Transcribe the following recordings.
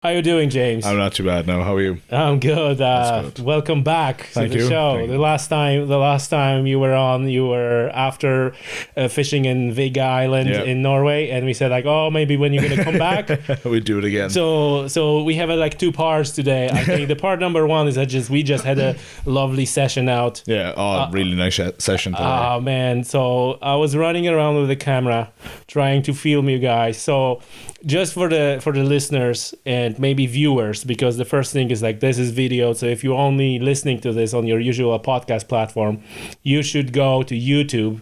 How you doing, James? I'm not too bad now. How are you? I'm good. Good. Welcome back to the show. Thank The you. last time you were on, you were after fishing in Vega Island in Norway, and we said like, oh, maybe when you're gonna come back, We'd do it again. So we have like two parts today. I think the part number one is that we just had a lovely session out. Yeah. Really nice session today. Oh man, so I was running around with the camera trying to film you guys. So just for the listeners and maybe viewers, because the first thing is like this is video, so if you're only listening to this on your usual podcast platform, you should go to YouTube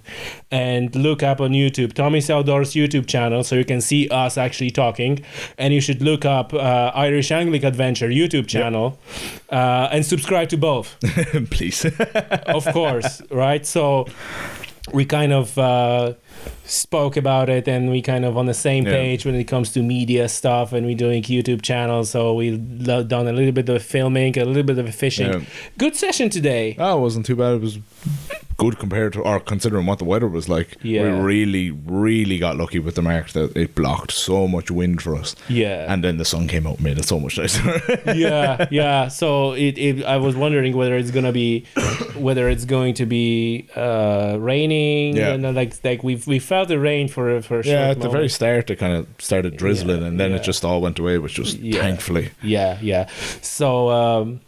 and look up on YouTube Tommy's Outdoors YouTube channel so you can see us actually talking, and you should look up Irish Angling Adventure YouTube channel and subscribe to both. Please. Of course, right? So we kind of spoke about it, and we kind of on the same page when it comes to media stuff, and we're doing YouTube channels, so we've done a little bit of filming, a little bit of fishing. Good session today. Oh, it wasn't too bad. It was good compared to, or considering what the weather was like. We really got lucky with the mark that it blocked so much wind for us. And then the sun came out and made it so much nicer. So I was wondering whether it's going to be raining, and like we felt the rain for a short moment. At the very start it kind of started drizzling, and then it just all went away, which was thankfully. So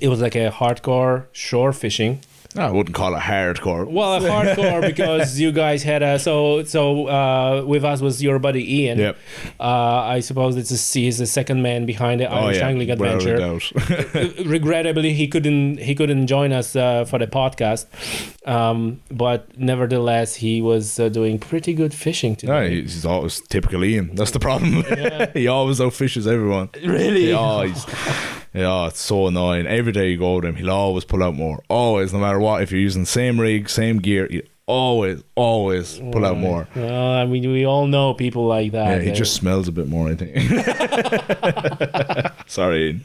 it was like a hardcore shore fishing. I wouldn't call it hardcore. Well, hardcore because you guys had so with us was your buddy Ian. Yep. I suppose he's the second man behind the Irish Angling Adventure. Regrettably, he couldn't join us for the podcast, but nevertheless, he was doing pretty good fishing today. Yeah, he's always typical Ian. That's the problem. He always outfishes everyone. Really? Yeah, it's so annoying. Every day you go with him, he'll always pull out more. Always, no matter what. If you're using same rig, same gear, you always pull out more. Well, I mean, we all know people like that. Yeah, he just smells a bit more, I think. Sorry, Ian.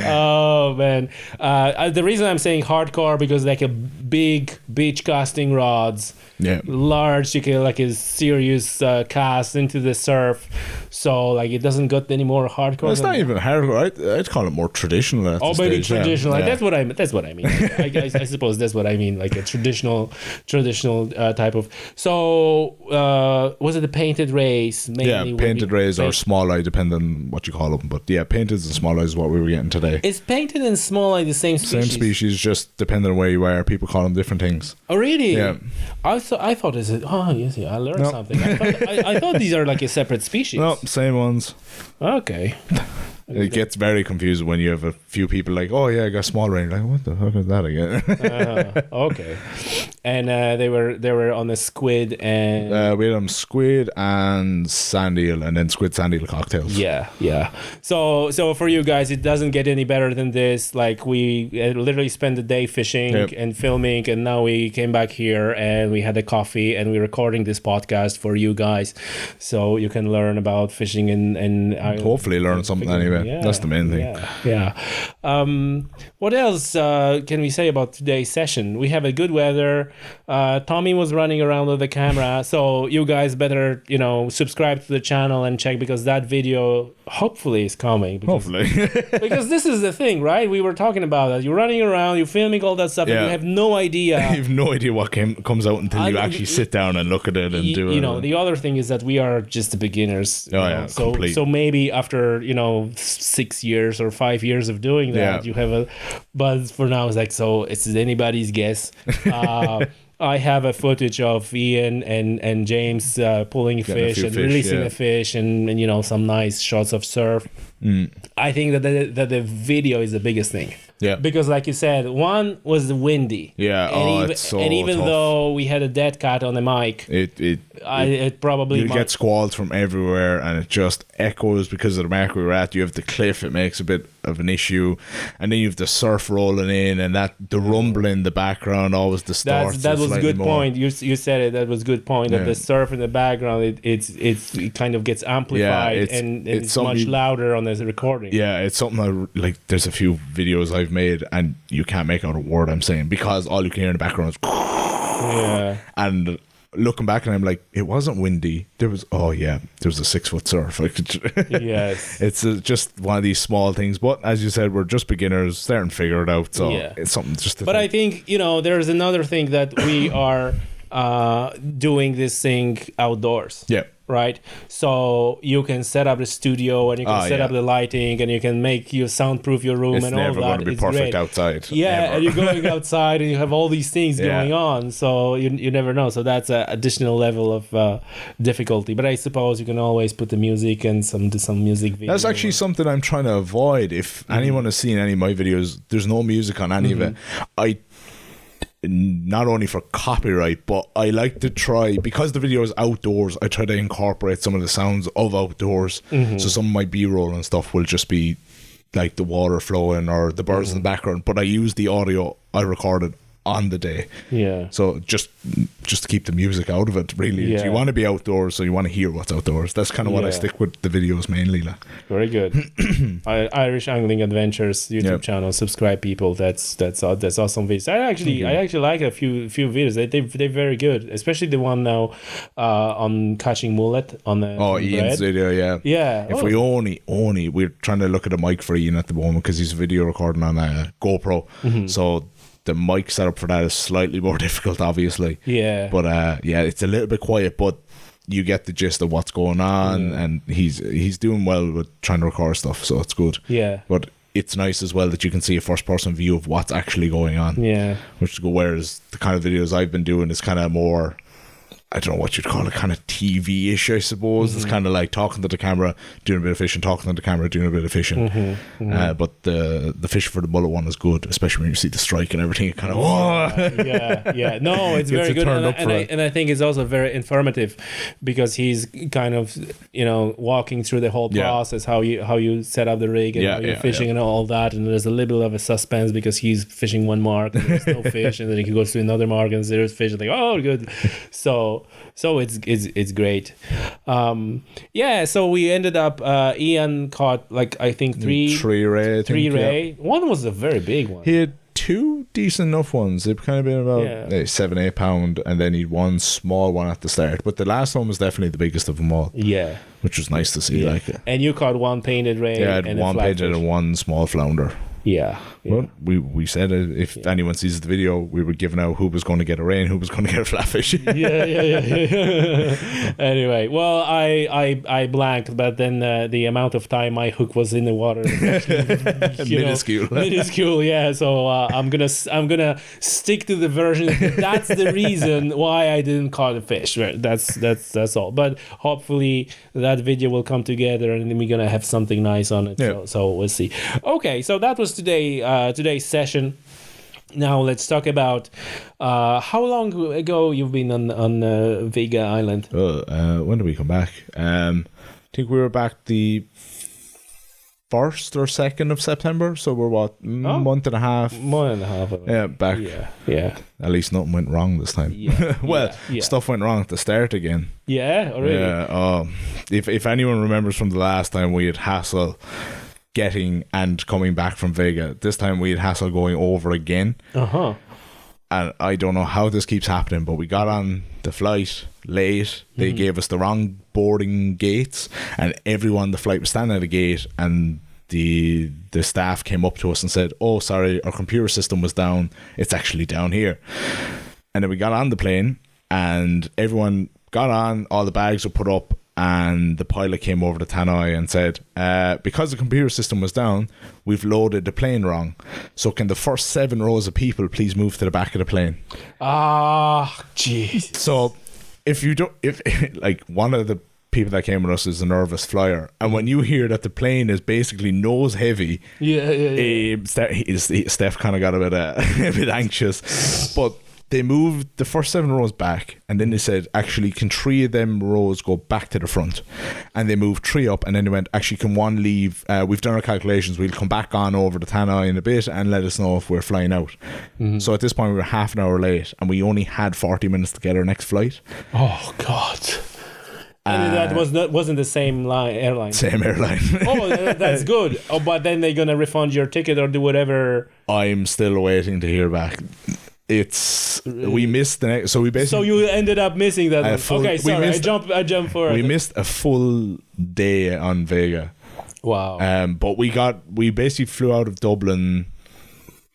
Oh man, the reason I'm saying hardcore because like a big beach casting rods, large, you can like a serious cast into the surf, so like it doesn't get any more hardcore. Well, it's not even hardcore. I'd call it more traditional. Maybe traditional. Like, that's what I mean. I suppose that's what I mean. Like a traditional type of. So was it a painted rays? Mainly painted rays or small eye, depending on what you call them. But painted and small eye is what we were getting today. Is painted and small eye the same species? Same species, just depending on where you are. People call them different things. Oh, really? Yeah. I thought it's I learned something. I thought these are like a separate species. No, same ones. Okay. It gets very confusing when you have a few people like, oh yeah, I got small range. Like, what the fuck is that again? Okay. And they were on the squid and we had them squid and sand eel, and then squid sand eel cocktails. Yeah. So for you guys, it doesn't get any better than this. Like we literally spent the day fishing and filming, and now we came back here and we had a coffee and we're recording this podcast for you guys, so you can learn about fishing and hopefully learn something anyway. That's the main thing. What else can we say about today's session? We have a good weather. Tommy was running around with the camera, so you guys better subscribe to the channel and check, because that video hopefully is coming. Hopefully. Because this is the thing, right? We were talking about that. You're running around, you're filming all that stuff, and you have no idea. You have no idea what comes out until you actually sit down and look at it and do it. The other thing is that we are just the beginners. So maybe after 6 years or 5 years of doing that, you have a. But for now, it's like, so it's anybody's guess. I have a footage of Ian and James pulling a fish and releasing a fish, and some nice shots of surf. I think that the video is the biggest thing. Yeah. Because like you said, one was windy. Yeah. It's so and even tough. Though we had a dead cat on the mic, it probably you get squalls from everywhere, and it just echoes because of the mark we were at. You have the cliff; it makes a bit of an issue, and then you have the surf rolling in, and the rumble in the background always distorts. That was a good point. You said it. That was a good point. That the surf in the background, it kind of gets amplified, and it's much louder on the recording. Yeah, it's something like. There's a few videos I've made, and you can't make out a word I'm saying because all you can hear in the background is. And looking back, and I'm like, it wasn't windy. There was a 6 foot surf. Yes, it's just one of these small things. But as you said, we're just beginners, starting to figure it out. So it's something just to But I think, there's another thing that we are doing this thing outdoors. Yeah. Right, so you can set up the studio and you can set up the lighting and you can make you soundproof your room and all that. It's never going to be perfect outside. Yeah, ever. and you're going outside and you have all these things going on, so you never know. So that's an additional level of difficulty. But I suppose you can always put the music and some music video. That's actually something I'm trying to avoid. If anyone has seen any of my videos, there's no music on any of it. Not only for copyright, but I like to try, because the video is outdoors, I try to incorporate some of the sounds of outdoors. So some of my B-roll and stuff will just be like the water flowing or the birds in the background, but I use the audio I recorded on the day. Yeah. So just to keep the music out of it, really. Yeah. You want to be outdoors, so you want to hear what's outdoors. That's kind of what I stick with the videos mainly. Like. Very good. Irish Angling Adventures YouTube channel. Subscribe, people. That's awesome videos. I actually like a few videos. They're very good, especially the one now on catching mullet on the Ian's video. Yeah. If we only we're trying to look at a mic for Ian at the moment because he's video recording on a GoPro. So the mic setup for that is slightly more difficult, obviously. Yeah. But it's a little bit quiet, but you get the gist of what's going on, and he's doing well with trying to record stuff, so it's good. Yeah. But it's nice as well that you can see a first person view of what's actually going on. Yeah. Which is good, whereas the kind of videos I've been doing is kind of more, I don't know what you'd call it, kind of TV-ish, I suppose. It's kind of like talking to the camera, doing a bit of fishing, talking to the camera, doing a bit of fishing. But the fish for the mullet one is good, especially when you see the strike and everything. It kind of, yeah. No, it's very good. And I think it's also very informative because he's kind of, walking through the whole process, how you set up the rig and how you're fishing and all that. And there's a little bit of a suspense because he's fishing one mark and there's no fish. And then he goes to another mark and there's fish. Like, oh, good. So it's great. So we ended up Ian caught I think three ray. One was a very big one. He had 2 decent enough ones. They've kind of been about 7-8 pound, and then he'd one small one at the start, but the last one was definitely the biggest of them all, which was nice to see. And you caught one painted ray. I had one painted and one small flounder. Well, we said if anyone sees the video, we were giving out who was going to get a ray and who was going to get a flatfish. Anyway, well, I blanked, but then the amount of time my hook was in the water minuscule. Yeah. So I'm gonna stick to the version. That's the reason why I didn't caught a fish. That's all. But hopefully that video will come together and then we're gonna have something nice on it. Yeah. So we'll see. Okay, so that was today's session. Now let's talk about how long ago you've been on Vega Island. When did we come back? I think we were back the 1st or 2nd of September, so we're month and a half back. At least nothing went wrong this time. Stuff went wrong at the start again. If anyone remembers from the last time, we had hassle getting and coming back from Vega. This time we had hassle going over again. And I don't know how this keeps happening, but we got on the flight late. They gave us the wrong boarding gates, and everyone on the flight was standing at a gate, and the staff came up to us and said, "Oh, sorry, our computer system was down. It's actually down here." And then we got on the plane, and everyone got on, all the bags were put up, and the pilot came over to Tannoy and said, because the computer system was down, we've loaded the plane wrong. So can the first 7 rows of people please move to the back of the plane? Jeez. So if one of the people that came with us is a nervous flyer, and when you hear that the plane is basically nose heavy, Steph kind of got a bit anxious, but they moved the first 7 rows back, and then they said, actually, can 3 of them rows go back to the front? And they moved 3 up, and then they went, actually, can 1 leave? We've done our calculations. We'll come back on over to Tannoy in a bit and let us know if we're flying out. So at this point, we were half an hour late, and we only had 40 minutes to get our next flight. Oh, God. And that wasn't the same airline. Same airline. That's good. But then they're going to refund your ticket or do whatever. I'm still waiting to hear back. We missed the next. So we basically. So you ended up missing that one. Okay, sorry, I jumped forward. We missed a full day on Vega. Wow. But we basically flew out of Dublin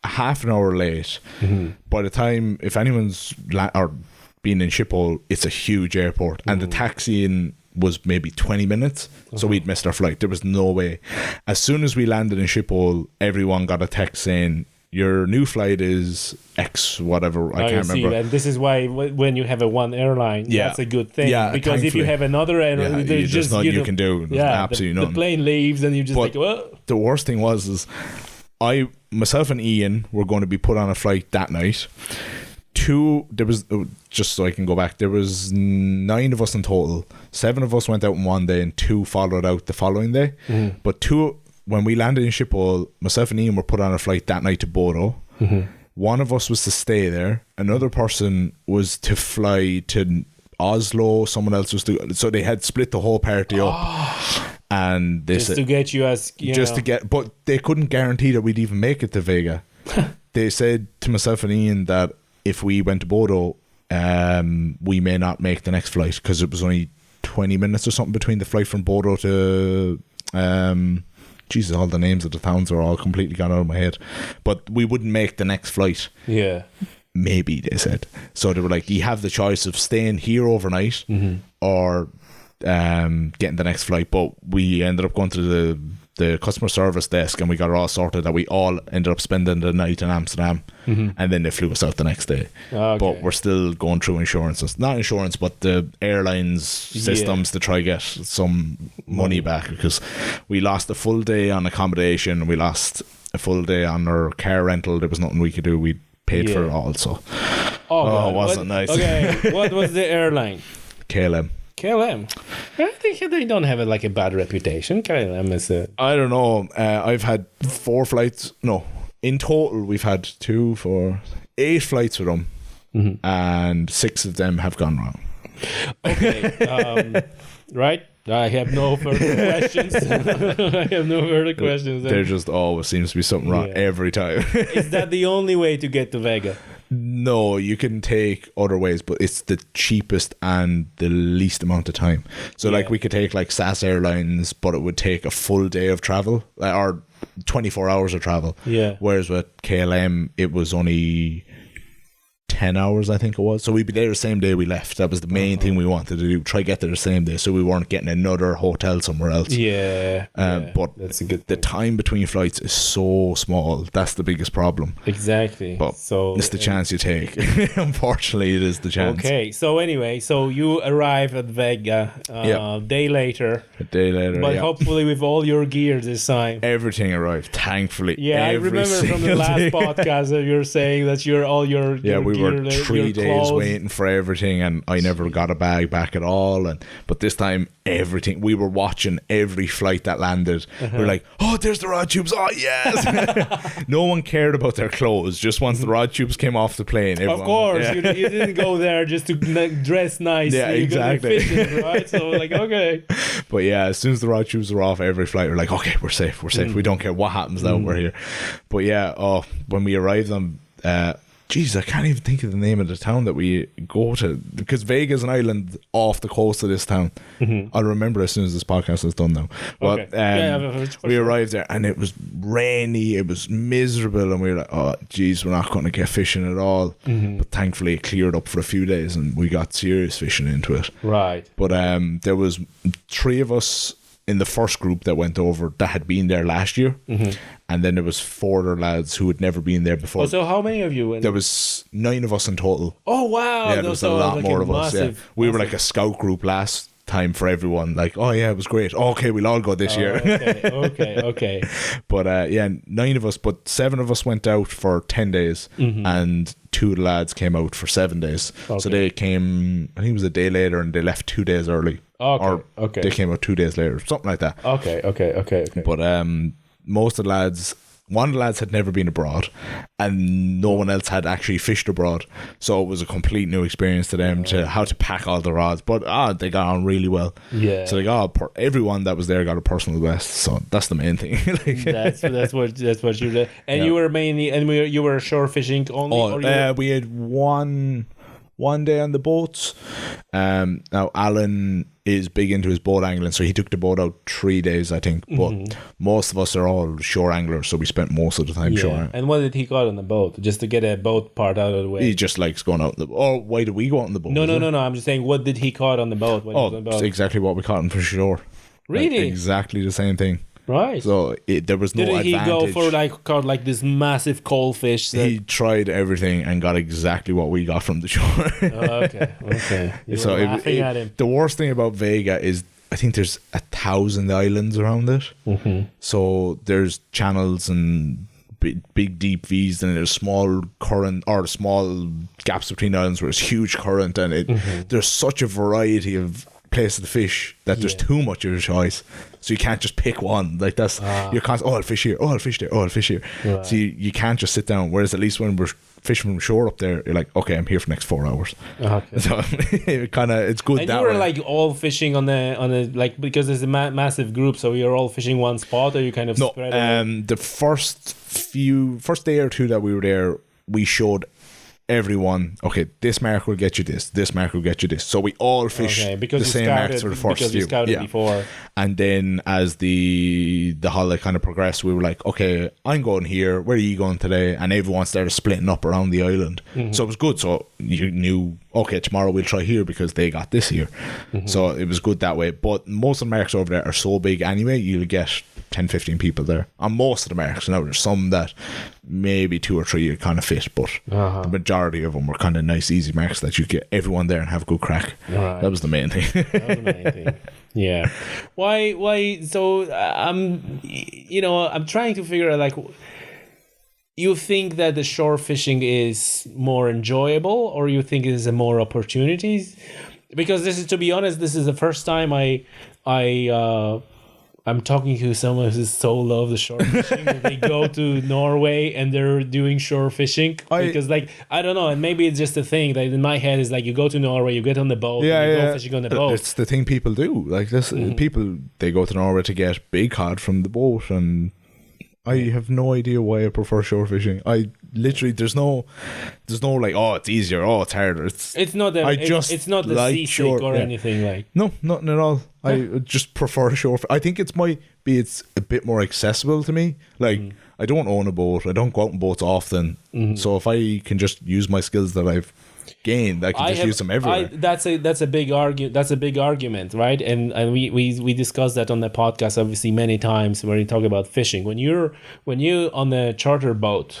half an hour late. By the time, if anyone's been in Schiphol, it's a huge airport, and the taxiing was maybe 20 minutes, so we'd missed our flight. There was no way. As soon as we landed in Schiphol, everyone got a text saying, your new flight is X whatever, I can't remember. And this is why when you have a one airline, that's a good thing. Yeah, because if you have another airline, there's just nothing you can do. Absolutely nothing. The plane leaves and you just like, well. The worst thing was myself and Ian were going to be put on a flight that night. There was, just so I can go back, there was 9 of us in total. 7 of us went out in one day and 2 followed out the following day. But when we landed in Schiphol, myself and Ian were put on a flight that night to Bodo. One of us was to stay there. Another person was to fly to Oslo. Someone else was to. So they had split the whole party up. And they just to get you as but they couldn't guarantee that we'd even make it to Vega. They said to myself and Ian that if we went to Bodo, we may not make the next flight because it was only 20 minutes or something between the flight from Bodo to Jesus, all the names of the towns are all completely gone out of my head. But we wouldn't make the next flight. Yeah. Maybe, they said. So they were like, you have the choice of staying here overnight or getting the next flight. But we ended up going to the customer service desk and we got it all sorted that we all ended up spending the night in Amsterdam and then they flew us out the next day. But we're still going through not insurance, but the airlines systems to try get some money back, because we lost a full day on accommodation, we lost a full day on our car rental. There was nothing we could do. We paid for it all. So it wasn't nice. Okay. What was the airline? KLM. I think they don't have a bad reputation. KLM is I don't know. I've had 4 flights. No, in total we've had 8 flights with them, and 6 of them have gone wrong. Okay. Right. I have no further questions. There just always seems to be something wrong every time. Is that the only way to get to Vega? No, you can take other ways, but it's the cheapest and the least amount of time. So we could take SAS Airlines, but it would take a full day of travel or 24 hours of travel. Yeah. Whereas with KLM, it was only 10 hours, I think it was. So we'd be there the same day we left. That was the main thing we wanted to do. Try get there the same day, so we weren't getting another hotel somewhere else. But that's a good thing. The time between flights is so small. That's the biggest problem. Exactly. But it's the chance you take. Unfortunately, it is the chance. Okay. So anyway, you arrive at Vega a day later. But hopefully with all your gear this time. Everything arrived, thankfully. Yeah, I remember from the last podcast that you were saying that we were 3 days waiting for everything, and I never got a bag back at all. But this time, everything, we were watching every flight that landed. We were like, oh, there's the rod tubes. Oh, yes. No one cared about their clothes. Just once the rod tubes came off the plane, of course, you didn't go there just to dress nice. Yeah, exactly. Fishing, right? So okay. But as soon as the rod tubes were off every flight, we're like, okay, we're safe. We don't care what happens now. We're here. But when we arrived on I can't even think of the name of the town that we go to, because Vega's an island off the coast of this town. I'll remember as soon as this podcast is done now. But we arrived there and it was rainy, it was miserable, and we were like, oh geez, we're not going to get fishing at all. But thankfully it cleared up for a few days and we got serious fishing into it. Right. But there was 3 of us in the first group that went over that had been there last year, and then there was 4 other lads who had never been there before. So how many of you went? There was 9 of us in total. Oh wow! Yeah, there was a lot more of us. Yeah, we were like a scout group last time for everyone. Like, oh yeah, it was great. Okay, we'll all go this year. Okay. But 9 of us, but 7 of us went out for 10 days, and 2 lads came out for 7 days. Okay. So they came, I think it was a day later, and they left 2 days early. Okay. They came out 2 days later, something like that. Okay. But most of the lads one of the lads had never been abroad, and no one else had actually fished abroad. So it was a complete new experience to them to how to pack all the rods. But they got on really well. Yeah. So they got everyone that was there got a personal best. So that's the main thing. that's what you did. And you were mainly you were shore fishing only. We had one day on the boats. Now Alan is big into his boat angling, so he took the boat out 3 days, I think. But most of us are all shore anglers, so we spent most of the time shore. And what did he got on the boat? Just to get a boat part out of the way? He just likes going out on the boat. Or why do we go out on the boat? No. I'm just saying, what did he caught on the boat? When he was on the boat? Exactly what we caught him for shore. Really? Like, exactly the same thing. Right. So there was no advantage. Did he go for caught like this massive coal fish? He tried everything and got exactly what we got from the shore. Okay. You so were laughing at him. The worst thing about Vega is I think there's 1,000 islands around it. So there's channels and big deep V's, and there's small current or small gaps between islands where there's huge current, and there's such a variety of places to fish that there's too much of a choice, so you can't just pick one. Like that's you're constantly, I'll fish here, I'll fish there, I'll fish here. Right. So you can't just sit down. Whereas at least when we're fishing from shore up there, you're like, okay, I'm here for the next 4 hours. Okay. So it's good. And that you were way. Like all fishing on the like, because there's a massive group, so you're all fishing one spot, or you kind of spread out? The first day or two that we were there, we showed everyone, okay, this mark will get you this mark will get you this. So we all fish the same marks for the first few. Because you scouted before. And then as the holiday kind of progressed, we were like, okay, I'm going here, where are you going today? And everyone started splitting up around the island. So it was good. So you knew, okay, tomorrow we'll try here because they got this here. So it was good that way. But most of the marks over there are so big anyway, you'll get 10-15 people there on most of the marks. Now there's some that maybe 2 or 3 you kind of fit, but the majority of them were kind of nice easy marks that you get everyone there and have a good crack. Right. That was the main thing. Yeah. Why so I'm trying to figure out, like, you think that the shore fishing is more enjoyable, or you think it is more opportunities? Because this is, to be honest, this is the first time I'm talking to someone who so loves the shore fishing. They go to Norway and they're doing shore fishing because, like, I don't know, and maybe it's just a thing that in my head is like, you go to Norway, you get on the boat, and you go fishing on the boat. It's the thing people do. Like this, people, they go to Norway to get big cod from the boat, and I have no idea why I prefer shore fishing. I literally, there's no like, oh, it's easier, oh, it's harder. It's not the like seasick or anything like. No, nothing at all. I just prefer shore. I think it's a bit more accessible to me. Like, I don't own a boat. I don't go out on boats often. So if I can just use my skills that I've gained, I can use them everywhere. That's a big argument, right? And we discussed that on the podcast obviously many times when we talk about fishing. When you're on a charter boat,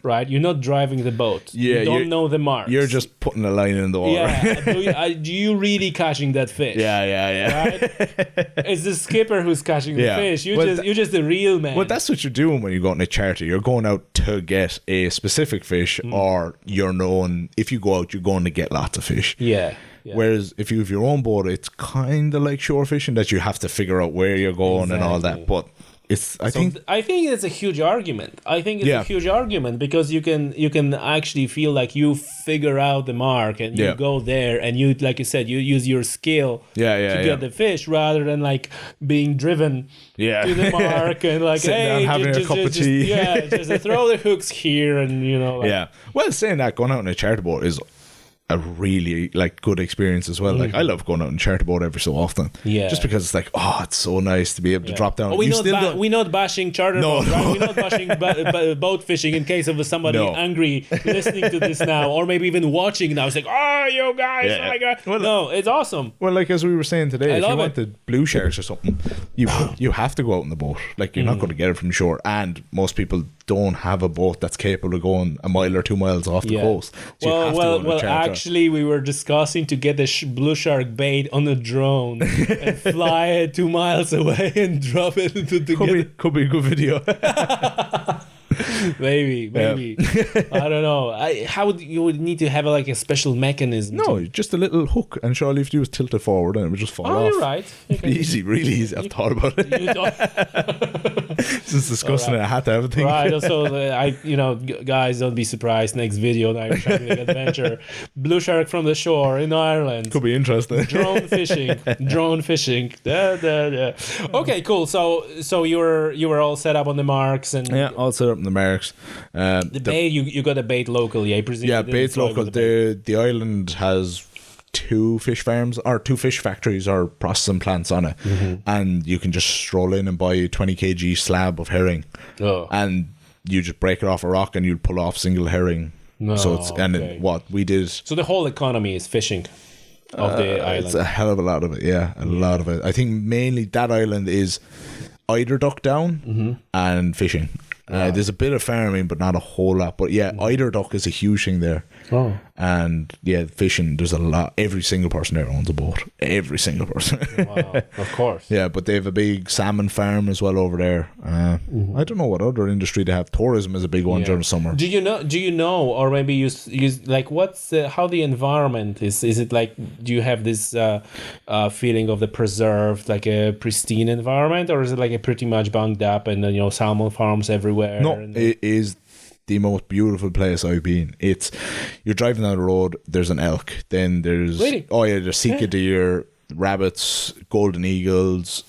right, you're not driving the boat. You don't know the marks. You're just putting a line in the water. Do you really catching that fish? Right? It's the skipper who's catching the fish. You're just a real man. Well, that's what you're doing when you go on a charter. You're going out to get a specific fish, or you're known, if you go out, you're going to get lots of fish. Whereas if you have your own boat, it's kind of like shore fishing, that you have to figure out where you're going and all that. But I think it's a huge argument. I think it's a huge argument because you can actually feel like you figure out the mark and you go there and you, like you said, you use your skill to get the fish rather than like being driven to the mark and like, hey, having a cup of tea. Just throw the hooks here and Well, saying that, going out on a charter boat is a really like good experience as well. Like, I love going out on charter boat every so often. Just because it's like, oh, it's so nice to be able to drop down. We're not bashing charter boats, right? We're not bashing boat fishing in case of somebody angry listening to this now, or maybe even watching now. It's like, oh, you guys, oh my god. Well, no, it's awesome. Well, like as we were saying today, if you want the blue sharks or something, you have to go out in the boat. Like, you're not going to get it from shore, and most people don't have a boat that's capable of going a mile or 2 miles off the coast. So actually, we were discussing to get the blue shark bait on a drone and fly it 2 miles away and drop it into the. Could be a good video. maybe I don't know. You would need to have like a special mechanism. No, just a little hook, and all you have to do is tilt it forward and it would just fall off. You're right. Easy, really easy. I've thought about it. It's disgusting. I had to have a thing. Right. Also, guys, don't be surprised. Next video, an Irish Camping Adventure, blue shark from the shore in Ireland. Could be interesting. Drone fishing. Okay, cool. So you were all set up on the marks and all set up on the marks. The bait you got a bait locally, I presume. Yeah, bait's local. The island has 2 fish farms or 2 fish factories or processing plants on it, and you can just stroll in and buy a 20 kg slab of herring, and you just break it off a rock and you'll pull off single herring. What we did. So the whole economy is fishing of the island. It's a hell of a lot of it. Yeah, a lot of it. I think mainly that island is eider duck down and fishing. There's a bit of farming, but not a whole lot. But yeah, eider duck is a huge thing there. Oh. And yeah, fishing, there's a lot. Every single person there owns a boat. Every single person. Wow, of course. Yeah, but they have a big salmon farm as well over there. I don't know what other industry they have. Tourism is a big one during the summer. Do you know, or maybe you like what's how the environment is? Is it like, do you have this feeling of the preserved, like a pristine environment, or is it like a pretty much bunged up and salmon farms everywhere? No, it is the most beautiful place I've been. You're driving down the road, there's an elk, then there's there's sika deer, rabbits, golden eagles.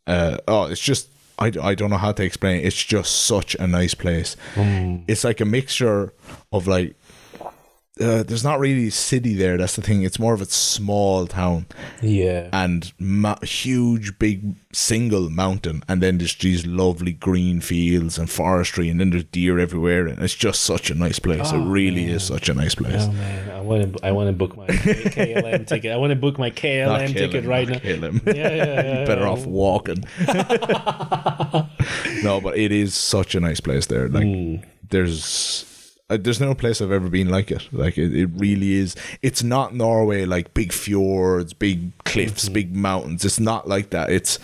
It's just I don't know how to explain it. It's just such a nice place. It's like a mixture of like there's not really a city there, that's the thing. It's more of a small town, and huge big single mountain, and then there's these lovely green fields and forestry, and then there's deer everywhere, and it's just such a nice place. It really is such a nice place. Oh man, I want to book my KLM ticket. I want to book my KLM ticket right now. KLM. Yeah. Better off walking. No, but it is such a nice place there. Like there's no place I've ever been like it. Like it really is. It's not Norway, like big fjords, big cliffs, big mountains. It's not like that. It's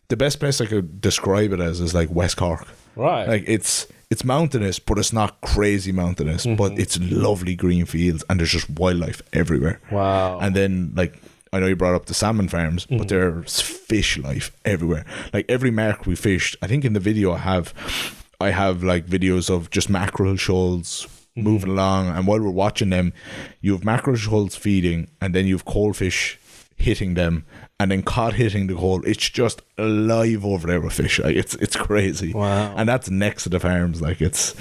the best place I could describe it as is like West Cork. Right. Like it's mountainous, but it's not crazy mountainous. But it's lovely green fields, and there's just wildlife everywhere. Wow. And then like, I know you brought up the salmon farms, but there's fish life everywhere. Like every mark we fished, I think in the video I have like videos of just mackerel shoals moving along, and while we're watching them, you have mackerel shoals feeding, and then you have coalfish hitting them, and then cod hitting the coal. It's just alive over there with fish. Like it's crazy. Wow. And that's next to the farms. Like it's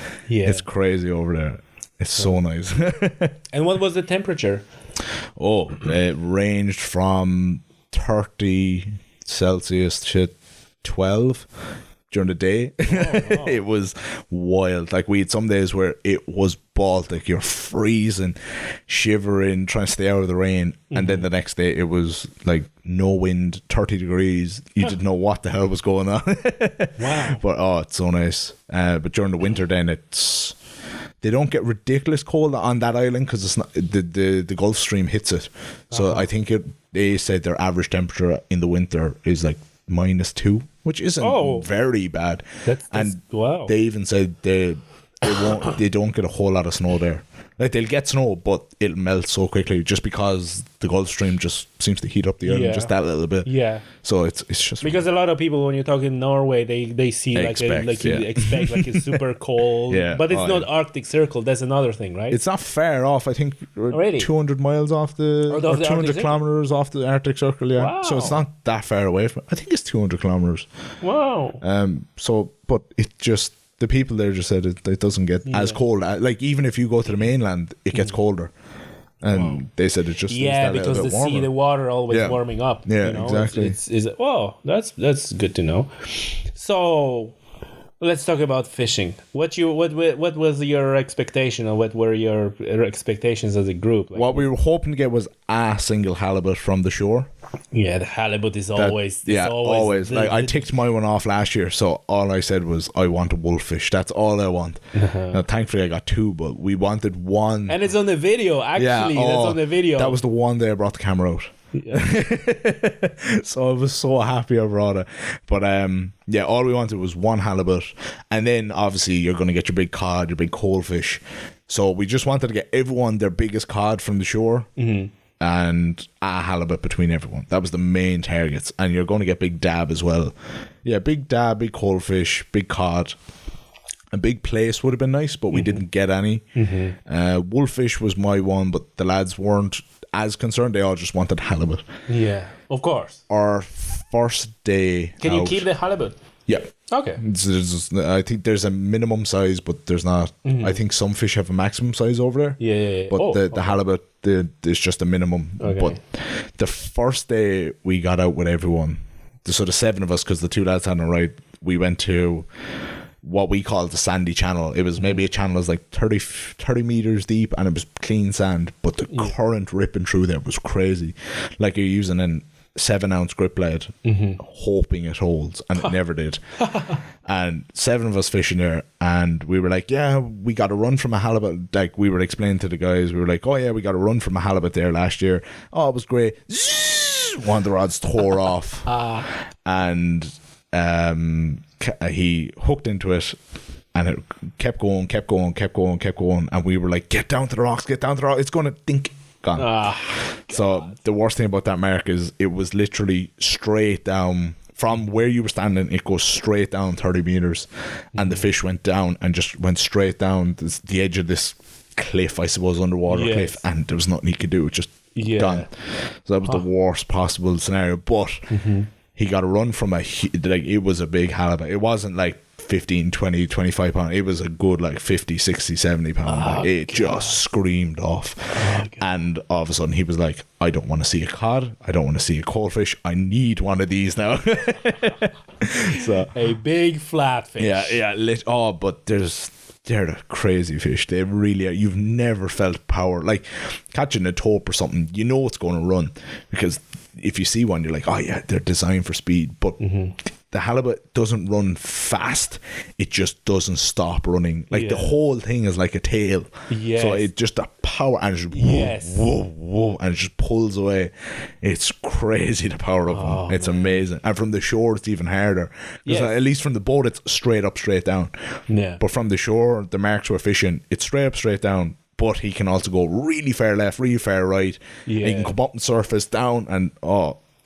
crazy over there. It's so nice. And what was the temperature? It ranged from 30 Celsius to 12 during the day. It was wild. Like we had some days where it was Baltic, you're freezing, shivering, trying to stay out of the rain, and then the next day it was like no wind, 30 degrees. You didn't know what the hell was going on. Wow. But it's so nice. But during the winter then they don't get ridiculous cold on that island because it's not the Gulf Stream hits it. So I think they said their average temperature in the winter is like -2, which isn't very bad. That's wow. They even said they don't get a whole lot of snow there. Like they'll get snow, but it'll melt so quickly just because the Gulf Stream just seems to heat up the island just that little bit. Yeah. So it's just because a lot of people, when you talk in Norway, they see you expect like it's super cold. But it's not Arctic Circle. That's another thing, right? It's not far off. I think we're 200 miles off or 200 kilometers off the Arctic Circle. Yeah. Wow. So it's not that far away from. I think it's 200 kilometers. Wow. But it just. The people there just said it doesn't get as cold. Like even if you go to the mainland, it gets colder, and they said it just because the water always warming up. Yeah, exactly. That's good to know. So let's talk about fishing. What was your expectation, or what were your expectations as a group? Like, what we were hoping to get was a single halibut from the shore. Yeah, the halibut is always. Always. Like I ticked my one off last year, so all I said was I want a wolffish. That's all I want. Now, thankfully, I got 2, but we wanted one. And it's on the video. Actually, that's on the video. That was the one day I brought the camera out. Yeah. So I was so happy I brought it. But all we wanted was one halibut, and then obviously you're going to get your big cod, your big coalfish. So we just wanted to get everyone their biggest cod from the shore, and a halibut between everyone. That was the main targets. And you're going to get big dab as well. Yeah, big dab, big coalfish, big cod. A big place would have been nice, but we didn't get any. Wolfish was my one, but the lads weren't as concerned. They all just wanted halibut. Yeah, of course. Our first day Can you keep the halibut? Yeah. Okay. I think there's a minimum size, but there's not. I think some fish have a maximum size over there. Yeah. But the halibut, there's just a minimum. Okay. But the first day we got out with everyone, so the 7 of us, because the 2 lads hadn't arrived, we went to what we call the sandy channel. It was maybe a channel that was like 30 meters deep, and it was clean sand, but the current ripping through there was crazy. Like you're using an 7-ounce grip lead, hoping it holds, and it never did. And 7 of us fishing there, and we were like, yeah, we got a run from a halibut. Like we were explaining to the guys, we were like, oh yeah, we got a run from a halibut there last year. Oh, it was great. One of the rods tore off, and he hooked into it, and it kept going, and we were like, get down to the rocks, it's gonna think. Gone. So the worst thing about that mark is it was literally straight down from where you were standing. It goes straight down 30 meters, and the fish went down and just went straight down the edge of this cliff, I suppose, underwater cliff, and there was nothing he could do. It just gone. So that was the worst possible scenario. But he got a run from it was a big halibut. It wasn't like 15, 20, 25 pound. It was a good like 50, 60, 70 pound. It just screamed off. And all of a sudden he was like, I don't want to see a cod, I don't want to see a coalfish, I need one of these now. So a big flatfish. But they're the crazy fish. They really are. You've never felt power. Like catching a taupe or something, you know it's going to run, because if you see one, you're like, oh yeah, they're designed for speed. But the halibut doesn't run fast. It just doesn't stop running. Like the whole thing is like a tail. So it just a power, and it's just whoa, and it just pulls away. It's crazy, the power of them. It's amazing. And from the shore, it's even harder. Because at least from the boat, it's straight up, straight down. Yeah. But from the shore, the marks we're fishing, it's straight up, straight down. But he can also go really far left, really far right. Yeah. He can come up and surface down, and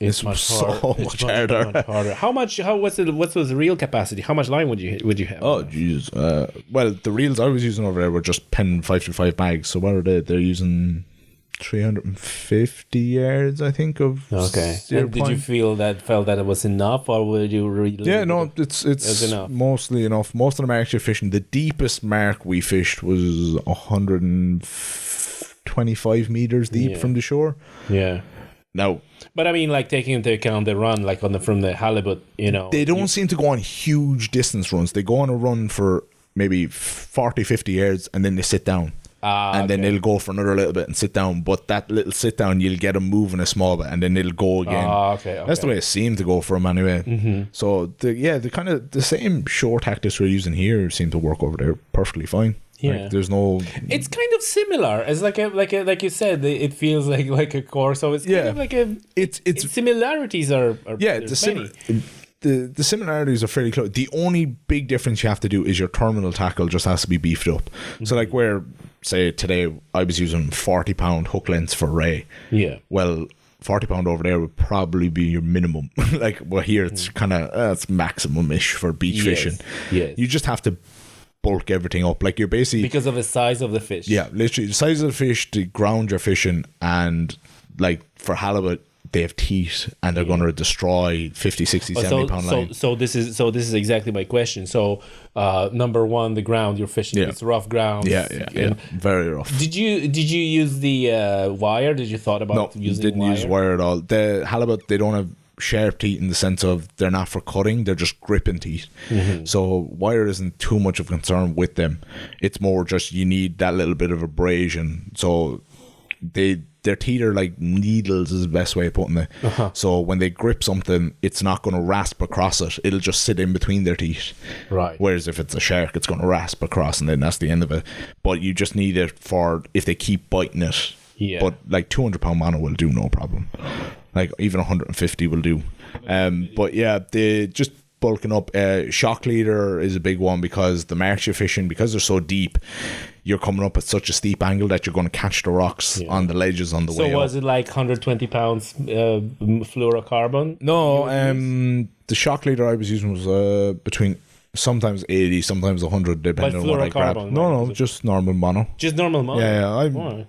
it's much harder. What's the reel capacity? How much line would you have? Oh jeez. Well, the reels I was using over there were just Penn 535 bags. So what are they? They're using 350 yards, I think, of. Okay. And did you felt that it was enough, or would you really? Yeah, no, it's enough. Mostly enough. Most of them are actually fishing. The deepest mark we fished was 125 meters deep from the shore. Yeah. Now, but I mean, like taking into account the run, like from the halibut, they don't seem to go on huge distance runs. They go on a run for maybe 40, 50 yards, and then they sit down. And then they'll go for another little bit and sit down. But that little sit down, you'll get them moving a small bit, and then they'll go again. That's the way it seemed to go for them anyway. So the kind of the same shore tactics we're using here seem to work over there perfectly fine. Yeah, like, there's no. It's kind of similar as like you said. It feels like a core. So it's kind of like a. It's similarities are the similarities are fairly close. The only big difference you have to do is your terminal tackle just has to be beefed up. So like where, say today I was using 40 pound hook lengths for ray. Yeah. Well, 40 pound over there would probably be your minimum. Like well here it's kind of it's maximum-ish for beach fishing. Yes. You just have to bulk everything up. Like you're basically because of the size of the fish. Yeah, literally the size of the fish, the ground you're fishing, and like for halibut they have teeth and they're going to destroy 50, 60, 70 pound line. So this is exactly my question. So number one, the ground you're fishing, it's rough ground. Yeah. Very rough. Did you use the wire? Did you thought about using didn't wire? Use wire at all. The halibut, they don't have sharp teeth in the sense of they're not for cutting, they're just gripping teeth. So wire isn't too much of a concern with them. It's more just you need that little bit of abrasion. So their teeth are like needles is the best way of putting it. So when they grip something, it's not going to rasp across it. It'll just sit in between their teeth. Right. Whereas if it's a shark, it's going to rasp across, and then that's the end of it. But you just need it for if they keep biting it. Yeah. But like 200 pound mono will do no problem. Like even 150 will do. But yeah, they just bulking up. Shock leader is a big one because the marks you're fishing, because they're so deep, you're coming up at such a steep angle that you're going to catch the rocks on the ledges on the way up. So was it like 120 pounds fluorocarbon? No, the shock leader I was using was between sometimes 80, sometimes 100, depending on what I grab. No, just normal mono. Just normal mono? Yeah,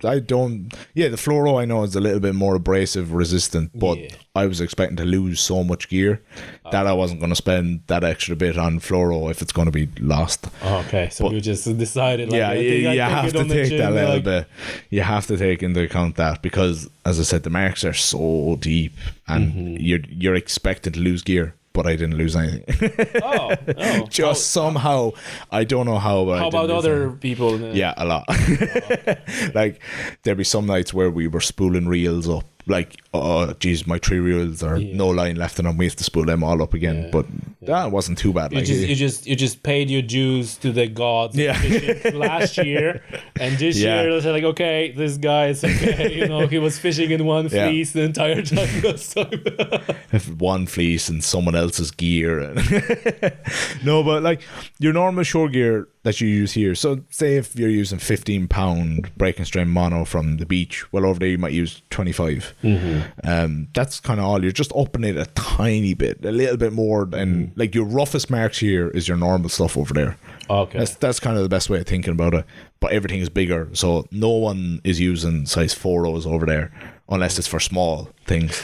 I don't... Yeah, the fluoro I know is a little bit more abrasive resistant, but I was expecting to lose so much gear that I wasn't going to spend that extra bit on fluoro if it's going to be lost. Okay, so you just decided... Like, you have to take that little bit. You have to take into account that because, as I said, the marks are so deep and you're expected to lose gear. But I didn't lose anything. Just somehow. I don't know how. How about other people? Yeah, a lot. Like, there'd be some nights where we were spooling reels up. Like, oh, geez, my 3 reels are no line left in them. We have to spool them all up again. But that wasn't too bad. You just paid your dues to the gods last year, and this year they said like, okay, this guy is okay. He was fishing in one fleece the entire time. One fleece and someone else's gear. No, but like your normal shore gear that you use here. So say if you're using 15-pound break and strain mono from the beach, well, over there you might use 25. That's kind of all. You're just upping it a tiny bit, a little bit more than like your roughest marks here is your normal stuff over there. Okay, that's kind of the best way of thinking about it. But everything is bigger, so no one is using size 4 over there unless it's for small things.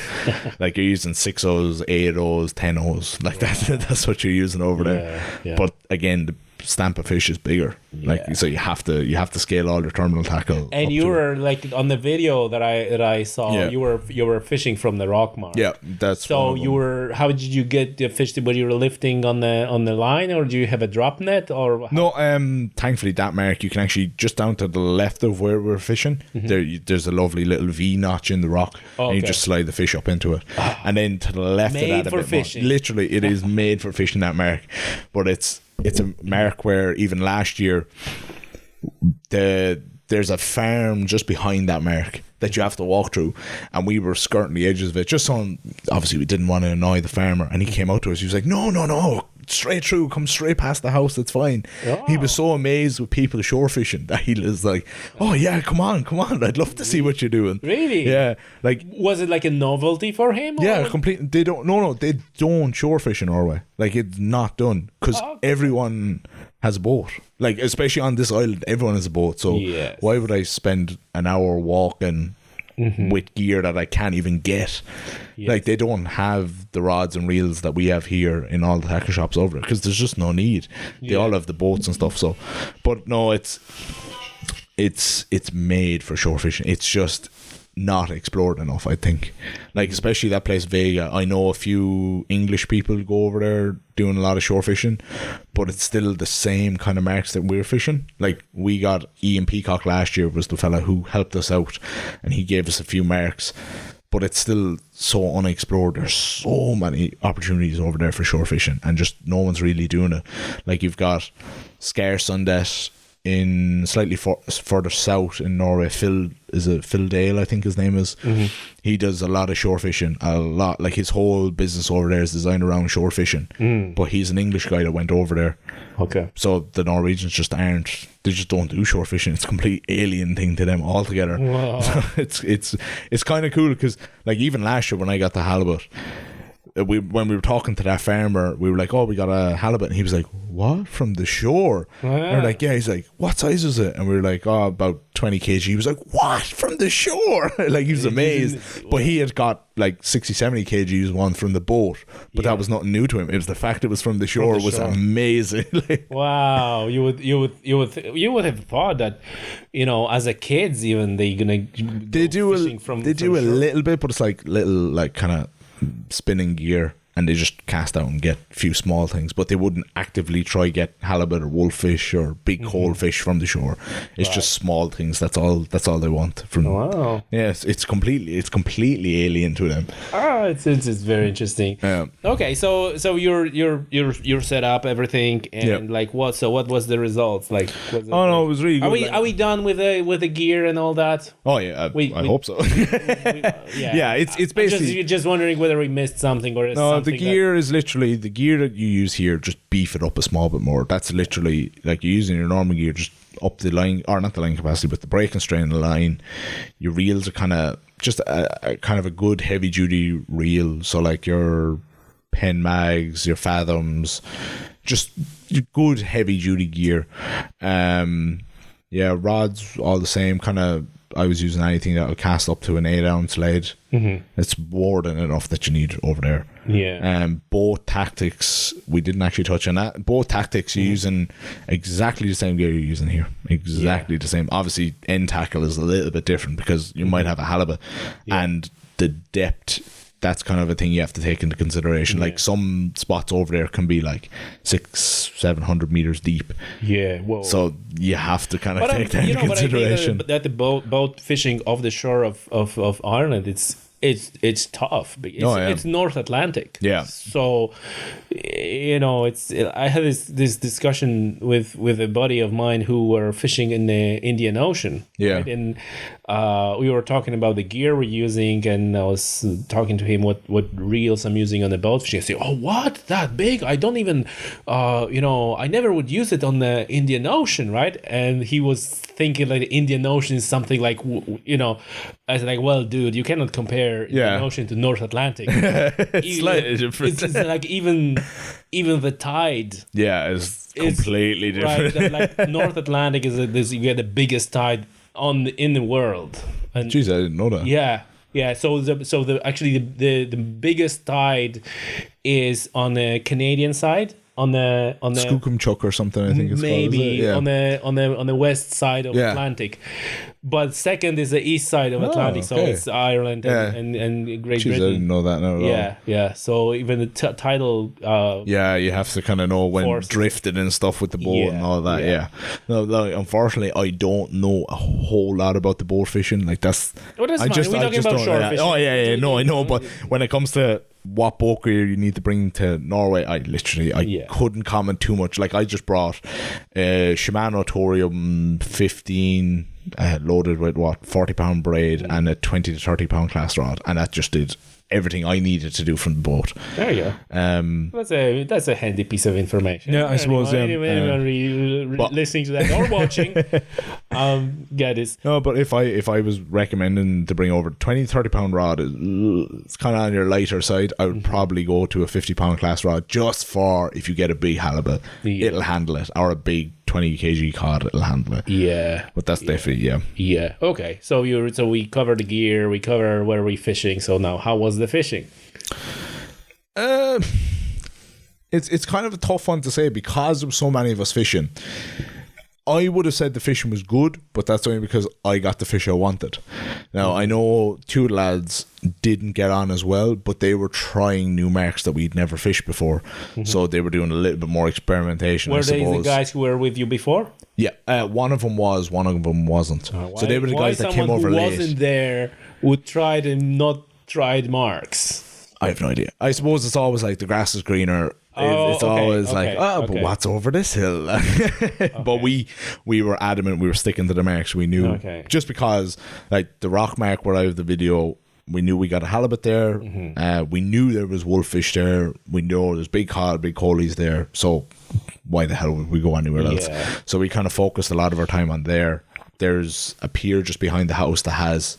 Like you're using 6 8 10 like that's what you're using over there. But again, the stamp of fish is bigger, so you have to scale all your terminal tackle. And you were like on the video that I saw, you were fishing from the rock mark. Yeah, that's so you were. How did you get the fish? Were you lifting on the line, or do you have a drop net? Or no, thankfully that mark you can actually just down to the left of where we're fishing. There's a lovely little V notch in the rock, and you just slide the fish up into it, and then to the left of that a bit fishing. More. Literally, it is made for fishing, that mark, but it's a mark where even last year there's a farm just behind that mark that you have to walk through, and we were skirting the edges of it just on, obviously we didn't want to annoy the farmer, and he came out to us, he was like, no, straight through, come straight past the house, it's fine. He was so amazed with people shore fishing that he was like, oh yeah, come on, I'd love to see what you're doing. Really? Yeah. Like, was it like a novelty for him? Yeah, completely. They don't shore fish in Norway. Like, it's not done because everyone has a boat. Like, especially on this island, everyone has a boat. So why would I spend an hour walking with gear that I can't even get? Like, they don't have the rods and reels that we have here in all the tackle shops over it because there's just no need. They all have the boats and stuff. So, but no, it's made for shore fishing. It's just not explored enough, I think. Like, especially that place Vega, I know a few English people go over there doing a lot of shore fishing, but it's still the same kind of marks that we're fishing. Like, we got Ian Peacock last year, was the fella who helped us out, and he gave us a few marks, but it's still so unexplored. There's so many opportunities over there for shore fishing, and just no one's really doing it. Like, you've got Scare Sundet in slightly further south in Norway. Phil Dale, I think his name is. He does a lot of shore fishing, a lot. Like, his whole business over there is designed around shore fishing. But he's an English guy that went over there. Okay. So the Norwegians just aren't. They just don't do shore fishing. It's a complete alien thing to them altogether. Wow. So it's kind of cool because, like, even last year when I got the halibut, when we were talking to that farmer, we were like, oh, we got a halibut, and he was like, what, from the shore? And we're like, yeah. He's like, what size is it? And we were like, oh, about 20 kg. He was like, what, from the shore? Like, he was amazed. But he had got like 60 70 kgs one from the boat, but that was nothing new to him. It was the fact it was from the shore was amazing. Like, wow. You would have thought that, as a kids even they do a little bit, but it's like little, like, kind of spinning gear, and they just cast out and get a few small things, but they wouldn't actively try get halibut or wolffish or big coal fish from the shore. It's just small things. That's all they want from. Wow. Yes, it's completely alien to them. It's very interesting. Okay, so you're set up everything, and like what was the results like? It was really good. Are we done with the gear and all that? Oh yeah, I hope so. Yeah, it's basically just wondering whether we missed something or something the gear is literally the gear that you use here. Just beef it up a small bit more. That's literally like you're using your normal gear. Just up the line, or not the line capacity, but the brake constraint in the line. Your reels are kind of just a kind of a good heavy duty reel. So like your Pen Mags, your Fathoms, just good heavy duty gear. Yeah, rods all the same. Kind of, I was using anything that would cast up to an 8-ounce lead. It's more than enough that you need over there. Yeah. Both tactics, we didn't actually touch on that. Both tactics, you're using exactly the same gear you're using here. Exactly the same. Obviously, end tackle is a little bit different because you might have a halibut, and the depth. That's kind of a thing you have to take into consideration. Like some spots over there can be like 600-700 meters deep. Yeah, whoa. So you have to kind of take that into consideration. But I think that the boat fishing off the shore of Ireland, it's tough. It's North Atlantic. Yeah. So, I had this discussion with a buddy of mine who were fishing in the Indian Ocean. Yeah. Right? And we were talking about the gear we're using, and I was talking to him what reels I'm using on the boat fishing. I say, oh, what? That big? I don't even, I never would use it on the Indian Ocean, right? And he was thinking like the Indian Ocean is something like, I was like, well, dude, you cannot compare Indian Ocean to North Atlantic. It's slightly different. It's like even the tide. Yeah, it's completely different. Right, like North Atlantic you get the biggest tide in the world. And jeez, I didn't know that. Yeah. So the biggest tide is on the Canadian side. On the Skookumchuck or something, I think it's maybe called, on the west side of Atlantic, but second is the east side of Atlantic, so it's Ireland and Great Britain. I didn't know that now at all. Yeah. So even the tidal. You have to kind of know when drifting and stuff with the boat and all that. Yeah. No, unfortunately, I don't know a whole lot about the boat fishing. Like that's. We're talking about shore fishing. Oh yeah. No, I know, but when it comes to what boat gear you need to bring to Norway, I couldn't comment too much. Like I just brought a Shimano Torium 15 loaded with 40-pound braid and a 20 to 30-pound class rod, and that just did everything I needed to do from the boat. There you go. That's a handy piece of information. Yeah, I suppose. Anyone listening to that or watching, get it. No, but if I was recommending to bring over 20-30-pound rod, it's kind of on your lighter side. I would probably go to a 50-pound class rod just for if you get a big halibut, it'll handle it, or a big 20 kg cod, it'll handle it. Yeah, but that's definitely yeah. Okay, so we cover the gear, we cover where we fishing. So now, how was the fishing? It's kind of a tough one to say because there were so many of us fishing. I would have said the fishing was good, but that's only because I got the fish I wanted. Now, I know two of the lads didn't get on as well, but they were trying new marks that we'd never fished before. So they were doing a little bit more experimentation, Were they the guys who were with you before? Yeah, one of them was, one of them wasn't. So they were the guys that came over late. Why someone who wasn't there would try the not tried marks? I have no idea. I suppose it's always like the grass is greener. It's always but what's over this hill? But we were adamant, we were sticking to the marks. We knew just because like the rock mark where I have the video, we knew we got a halibut there. We knew there was wolffish there. We know there's big cod, big coalies there. So why the hell would we go anywhere else? So we kind of focused a lot of our time on there. There's a pier just behind the house that has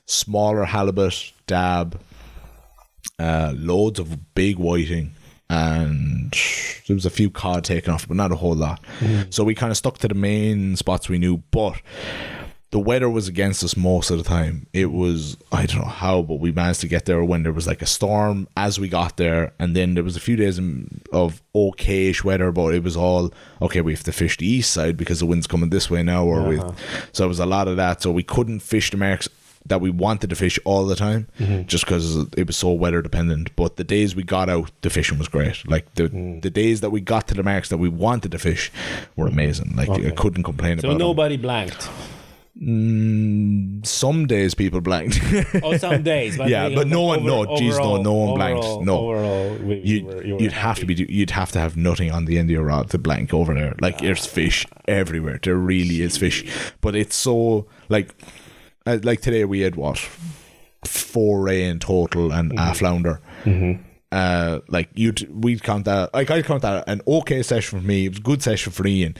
smaller halibut, dab, loads of big whiting, and there was a few cod taken off, but not a whole lot. So we kind of stuck to the main spots we knew, but the weather was against us most of the time. It was, I don't know how, but we managed to get there when there was like a storm as we got there, and then there was a few days of okayish weather, but it was all okay, we have to fish the east side because the wind's coming this way now, so it was a lot of that. So we couldn't fish the marks that we wanted to fish all the time, just because it was so weather dependent. But the days we got out, the fishing was great. Like the days that we got to the marks that we wanted to fish were amazing. Like I couldn't complain about it. So nobody blanked? Some days people blanked. Some days. But but no one blanked. No, overall, you'd have to have nothing on the end of your rod to blank over there. Like there's fish everywhere. There really is fish, but it's so like today we had 4 ray in total and a flounder. we'd count that, like I'd count that an okay session for me. It was a good session for Ian,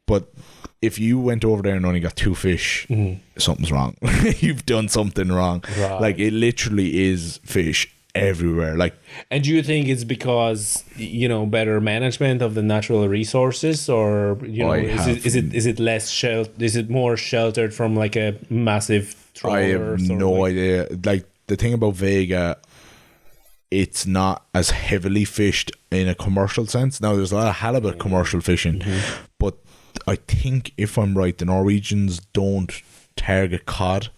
but if you went over there and only got 2 fish, something's wrong. You've done something wrong. Right. Like, it literally is fish everywhere. Like, and do you think it's because better management of the natural resources, or is it less is it more sheltered from like a massive trawler? I have no idea. Like, the thing about Vega, it's not as heavily fished in a commercial sense. Now, there's a lot of halibut commercial fishing, but I think, if I'm right, the Norwegians don't target cod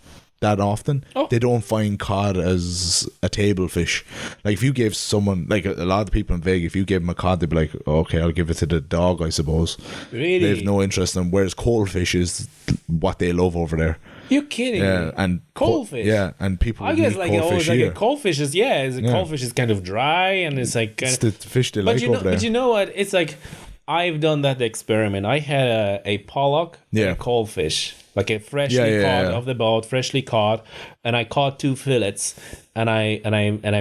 that often. They don't find cod as a table fish. Like, if you gave someone, like a lot of the people in Vega, if you gave them a cod, they'd be like, okay, I'll give it to the dog, I suppose. Really? They have no interest in, whereas coalfish is what they love over there. You're kidding me. And coalfish. And people I guess like coalfish a here. coalfish is coalfish is kind of dry, and it's like It's the fish they like over there. But you know what? It's like, I've done that experiment. I had a pollock and a coalfish, like a freshly caught off the boat, freshly caught, and I caught 2 fillets, and I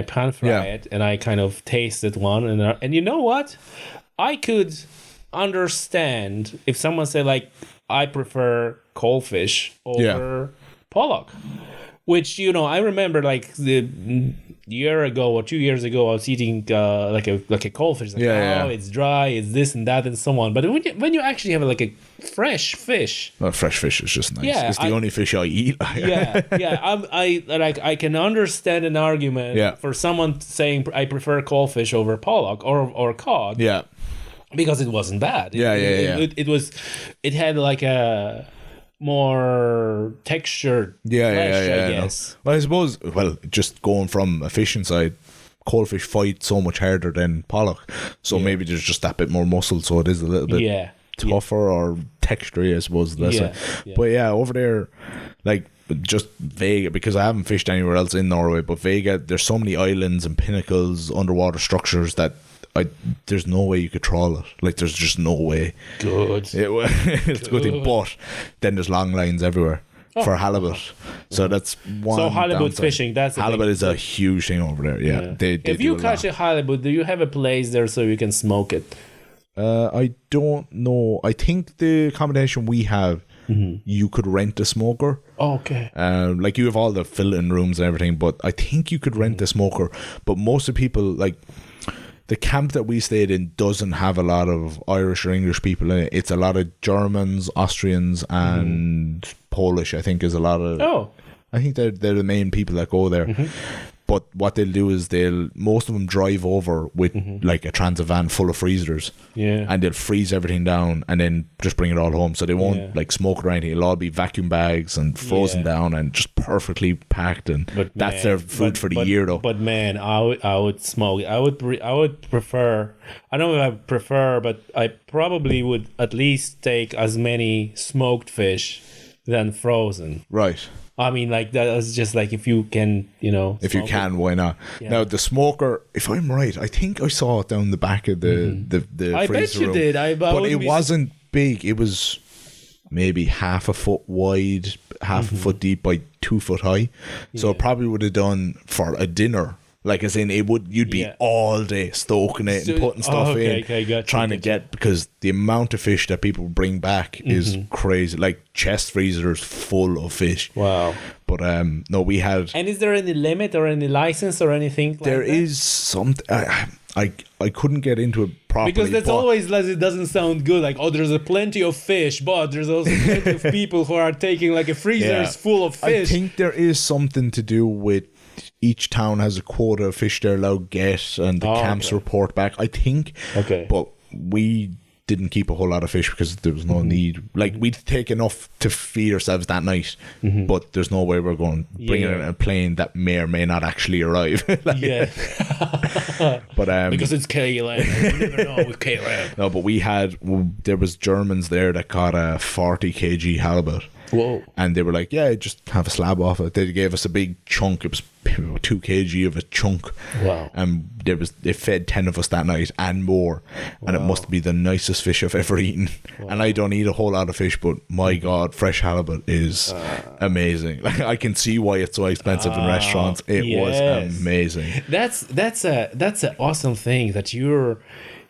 pan fry it, and I kind of tasted one, and you know what? I could understand if someone said, like, I prefer coalfish over pollock. Which, I remember, like, the year ago or 2 years ago, I was eating like a coalfish. Like, it's dry, it's this and that and so on. But when you actually have like a fresh fish, well, fresh fish is just nice. Yeah, it's the only fish I eat. I can understand an argument for someone saying I prefer coalfish over pollock or cod. Yeah, because it wasn't bad. It had like a more textured flesh, I guess. No. Well, I suppose, just going from a fishing side, coalfish fight so much harder than pollock, so maybe there's just that bit more muscle, so it is a little bit tougher or texture, I suppose. But over there, like, just Vega, because I haven't fished anywhere else in Norway, but Vega, there's so many islands and pinnacles, underwater structures that there's no way you could trawl it. Like, there's just no way. Good. It's a good thing. But then there's long lines everywhere for halibut. So that's one. So halibut downside. Fishing, that's halibut is a huge thing over there. Yeah. They if you catch a halibut, do you have a place there so you can smoke it? I don't know. I think the accommodation we have, you could rent a smoker. Oh, okay. Like, you have all the fill-in rooms and everything, but I think you could rent a smoker. But most of the people, like, the camp that we stayed in doesn't have a lot of Irish or English people in it. It's a lot of Germans, Austrians, and Polish, I think, is a lot of... I think they're the main people that go there. But what they'll do is most of them drive over with like a transit van full of freezers. Yeah. And they'll freeze everything down and then just bring it all home. So they won't like smoke it or anything. It'll all be vacuum bags and frozen down and just perfectly packed. And that's their food for the year, though. But man, I would smoke. I would prefer. I don't know if I prefer, but I probably would at least take as many smoked fish than frozen. Right. I mean, like, that was just like, if you can, if you can, why not? Yeah. Now, the smoker, if I'm right, I think I saw it down the back of the I freezer bet you room. did. But it wasn't big. It was maybe half a foot wide, half a foot deep by 2 foot high. So it probably would have done for a dinner. Like, as in, you'd be all day stoking it and putting stuff in, trying to get, because the amount of fish that people bring back is crazy. Like, chest freezers full of fish. Wow. But no, we had. And is there any limit or any license or anything? There is something. I couldn't get into it properly, because that's always, like, it doesn't sound good. Like, there's plenty of fish, but there's also plenty of people who are taking like a freezers full of fish. I think there is something to do with each town has a quota of fish they're allowed to get, and the camps report back, I think. Okay. But we didn't keep a whole lot of fish because there was no need. Like, we'd take enough to feed ourselves that night, but there's no way we're going to bring it in a plane that may or may not actually arrive. But because it's KLM. You never know with KLM. No, but there was Germans there that caught a 40 kg halibut. Whoa. And they were like, yeah, just have a slab off it. They gave us a big chunk. It was 2 kg of a chunk. Wow. And they fed 10 of us that night and more. And it must be the nicest fish I've ever eaten. And I don't eat a whole lot of fish, but my God, fresh halibut is amazing. Like, I can see why it's so expensive in restaurants. It was amazing. That's an awesome thing that you're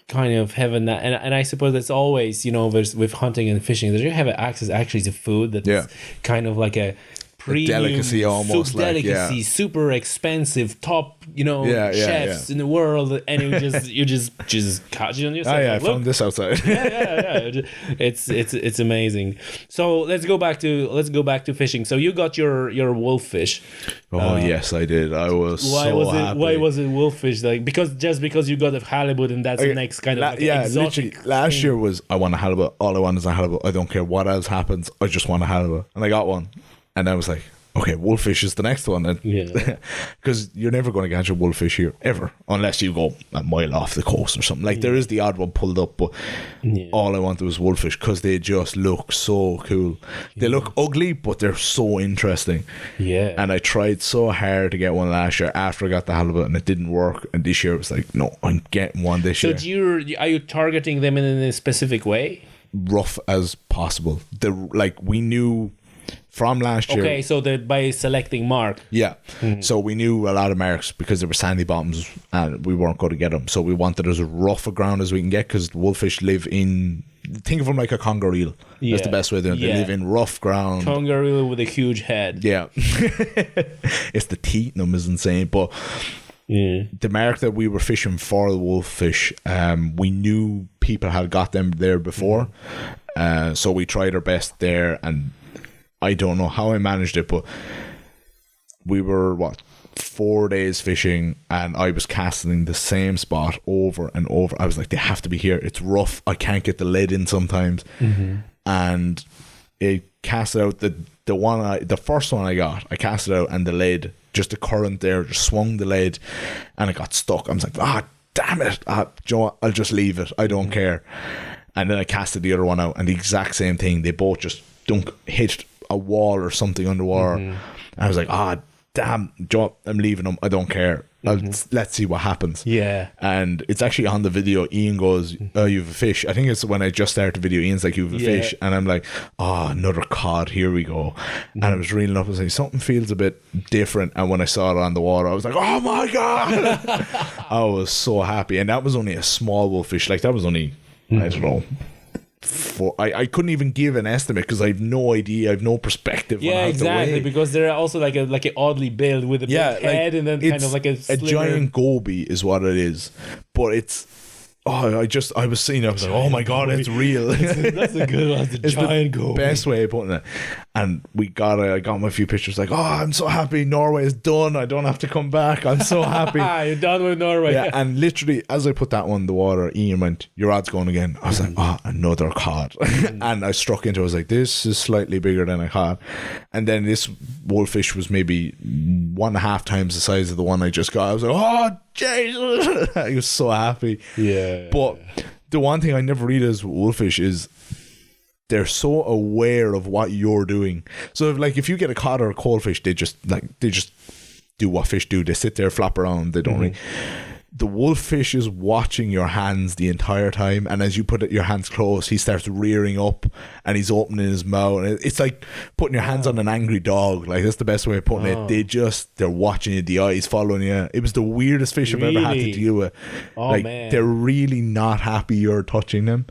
kind of having that, and I suppose it's always, you know, with hunting and fishing that you have access actually to food that's kind of like a premium delicacy, almost delicacy, super expensive, top, you know, chefs in the world, and you just catch it on yourself. I found this outside. It's amazing. So let's go back to fishing. So you got your wolffish. Yes, I did. I was happy. Why was it wolffish? Like, because you got a halibut, and that's the next kind of exotic. Last year was, I want a halibut. All I want is a halibut. I don't care what else happens. I just want a halibut, and I got one. And I was like, okay, wolffish is the next one. Because you're never going to catch a wolffish here, ever, unless you go a mile off the coast or something. Like, there is the odd one pulled up, but all I wanted was wolffish because they just look so cool. They look ugly, but they're so interesting. Yeah. And I tried so hard to get one last year after I got the halibut, and it didn't work. And this year it was like, no, I'm getting one this year. So are you targeting them in a specific way? Rough as possible. We knew from last year. Okay, so by selecting mark. Yeah. So we knew a lot of marks because there were sandy bottoms and we weren't going to get them. So we wanted as rough a ground as we can get, because wolffish live in, think of them like a conger eel. That's the best way to do it. They live in rough ground. Conger eel with a huge head. Yeah. It's the teeth in them is insane. But the mark that we were fishing for the wolffish, we knew people had got them there before. So we tried our best there, and I don't know how I managed it, but we were 4 days fishing, and I was casting the same spot over and over. I was like, they have to be here. It's rough. I can't get the lead in sometimes. And it cast out the first one I got. I cast it out, and the lead, just the current there, just swung the lead, and it got stuck. I was like, damn it. Do you know what? I'll just leave it. I don't care. And then I casted the other one out, and the exact same thing. They both just hit a wall or something underwater. And I was like, damn, Joe, I'm leaving them. I don't care. Let's see what happens. Yeah. And it's actually on the video. Ian goes, oh, you have a fish. I think it's when I just started the video. Ian's like, you have a fish. And I'm like, another cod. Here we go. And I was reeling up and saying, something feels a bit different. And when I saw it on the water, I was like, oh my God. I was so happy. And that was only a small wolffish. Like, that was only, I don't know, I couldn't even give an estimate because I have no idea. I have no perspective. Yeah, on exactly. Because they're also like an oddly built with a big head, and then kind of like a giant goby is what it is. But it's I was seeing it. I was like, oh my God, it's real. That's a good one. It's giant goby. Best way of putting it. And I got my few pictures like, I'm so happy Norway is done. I don't have to come back. I'm so happy. You're done with Norway. Yeah, and literally as I put that one in the water, Ian went, your rod's going again. I was like, another cod. And I struck into it. I was like, this is slightly bigger than I thought. And then this wolffish was maybe 1.5 times the size of the one I just got. I was like, oh Jesus. I was so happy. Yeah. But the one thing I never realized with wolffish is they're so aware of what you're doing. So if you get a cod or a coalfish, they just do what fish do. They sit there, flop around. They don't really. The wolffish is watching your hands the entire time, and as you put your hands close, he starts rearing up and he's opening his mouth. And it's like putting your hands on an angry dog. Like, that's the best way of putting it. They're watching you, the eyes following you. It was the weirdest fish I've ever had to deal with. Man, they're really not happy you're touching them.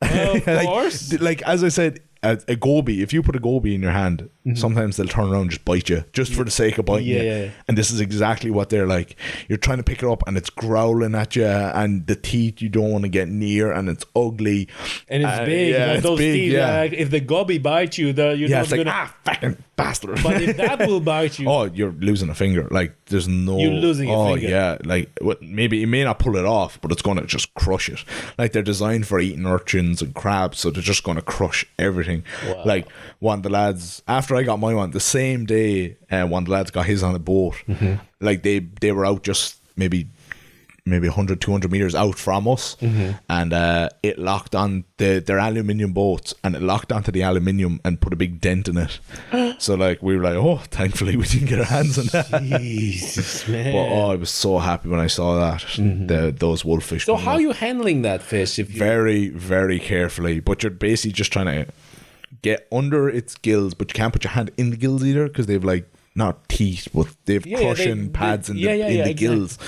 Well, of course. Like as I said, a goby, if you put a goby in your hand, sometimes they'll turn around and just bite you just for the sake of biting you. And this is exactly what they're like. You're trying to pick it up and it's growling at you, and the teeth you don't want to get near, and it's ugly and it's big. Like those big, teeth, like, if the goby bites you, you're not gonna fucking bastard. But if that will bite you, you're losing a finger. Like, there's no, you're losing a finger. Yeah, like maybe it may not pull it off, but it's gonna just crush it. Like, they're designed for eating urchins and crabs, so they're just gonna crush everything. Wow. Like, one of the lads, after I got my one, the same day one of the lads got his on a boat. Like, they were out just maybe maybe 100, 200 meters out from us, and it locked on their aluminium boats, and it locked onto the aluminium and put a big dent in it. So like we were like, oh, thankfully we didn't get our hands on that. Jesus, man. But I was so happy when I saw that, those wolffish. So how are you handling that fish? If you... Very, very carefully, but you're basically just trying to get under its gills, but you can't put your hand in the gills either, because they've like, not teeth, but they've crushing pads in the gills.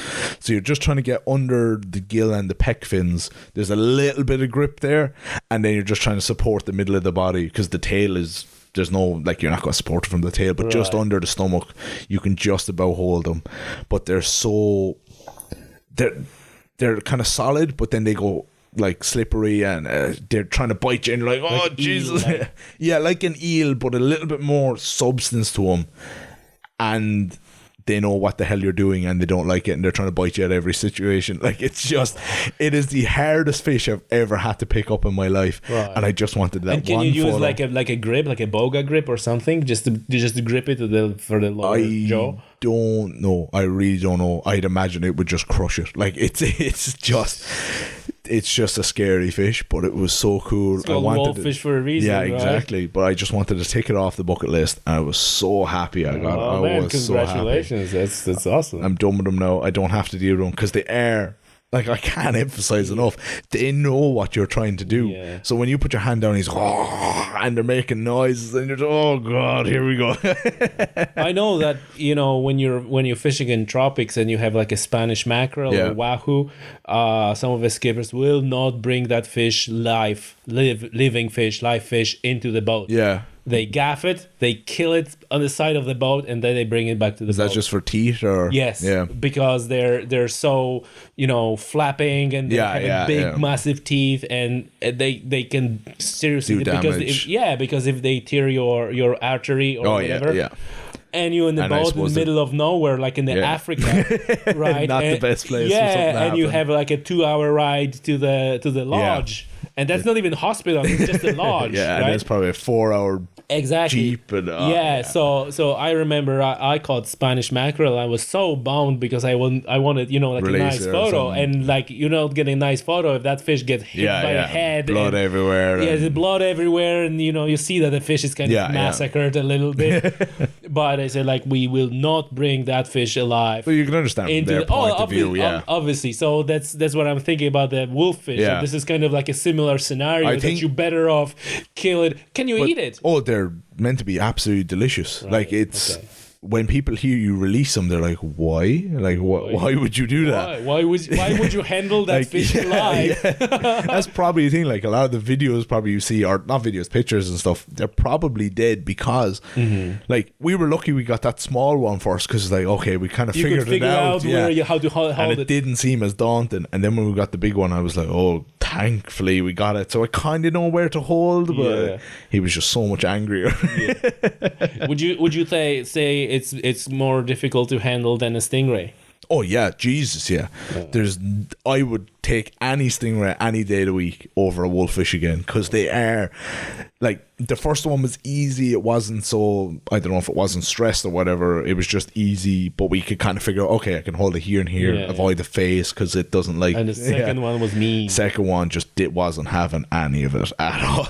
So you're just trying to get under the gill and the pec fins. There's a little bit of grip there, and then you're just trying to support the middle of the body, because the tail is, there's no, like, you're not going to support it from the tail, but just under the stomach you can just about hold them. But they're kind of solid, but then they go like slippery, and they're trying to bite you, and you're like, oh, like Jesus. Eel, like. Yeah, like an eel, but a little bit more substance to them. And they know what the hell you're doing, and they don't like it, and they're trying to bite you at every situation. Like, it is the hardest fish I've ever had to pick up in my life, and I just wanted that. And can one you use photo. like a grip, like a boga grip or something, just to grip it for the lower jaw? I don't know. I really don't know. I'd imagine it would just crush it. Like, it's just a scary fish, but it was so cool. It's called wolffish for a reason. Yeah, exactly. Right? But I just wanted to take it off the bucket list, and I was so happy I got it. Man, congratulations. That's awesome. I'm done with them now. I don't have to deal with them, because they are, like, I can't emphasize enough, they know what you're trying to do. Yeah. So when you put your hand down, he's and they're making noises, and you're oh god, here we go. I know that, you know, when you're fishing in tropics and you have like a Spanish mackerel or wahoo, some of the skippers will not bring that fish live fish into the boat. Yeah. They gaff it, they kill it on the side of the boat, and then they bring it back to the boat. Is that just for teeth, or? Yes. Yeah. Because they're so, you know, flapping, and they have big, massive teeth, and they can seriously do damage. Because if they tear your artery or whatever. And you're in the boat in the middle of nowhere, like in the Africa, right? Not the best place. Yeah, and you have like a 2-hour ride to the lodge. And that's not even hospital, it's just a lodge. And it's probably a 4-hour Jeep. And, So I remember I caught Spanish mackerel. I was so bummed, because I wanted, you know, like release a nice photo. And like, you're not getting a nice photo if that fish gets hit by a head. Blood everywhere. Yeah, there's blood everywhere. And, you know, you see that the fish is kind of massacred a little bit. But I said, like, we will not bring that fish alive. But you can understand from their point of view, obviously. So that's what I'm thinking about the wolffish. Yeah. This is kind of like a similar scenario, that you're better off kill it. Can you eat it? Oh, they're meant to be absolutely delicious. Right. Like, it's when people hear you release them, they're like, why? Like, why would you do that? Why would you handle that fish alive? That's probably the thing. Like, a lot of the videos probably you see, or not videos, pictures and stuff, they're probably dead, because like, we were lucky we got that small one first, because like, okay, we kind of figured it out how to hold and it didn't seem as daunting. And then when we got the big one, I was like, oh, thankfully we got it. So I kind of know where to hold, but he was just so much angrier. Would you say it's more difficult to handle than a stingray? Oh yeah, Jesus, yeah. I would take any stingray any day of the week over a wolffish again, because they are, like, the first one was easy. It wasn't so, I don't know if it wasn't stressed or whatever. It was just easy, but we could kind of figure out, okay, I can hold it here and here, avoid the face, because it doesn't like. And the second one was mean. Second one wasn't having any of it at all.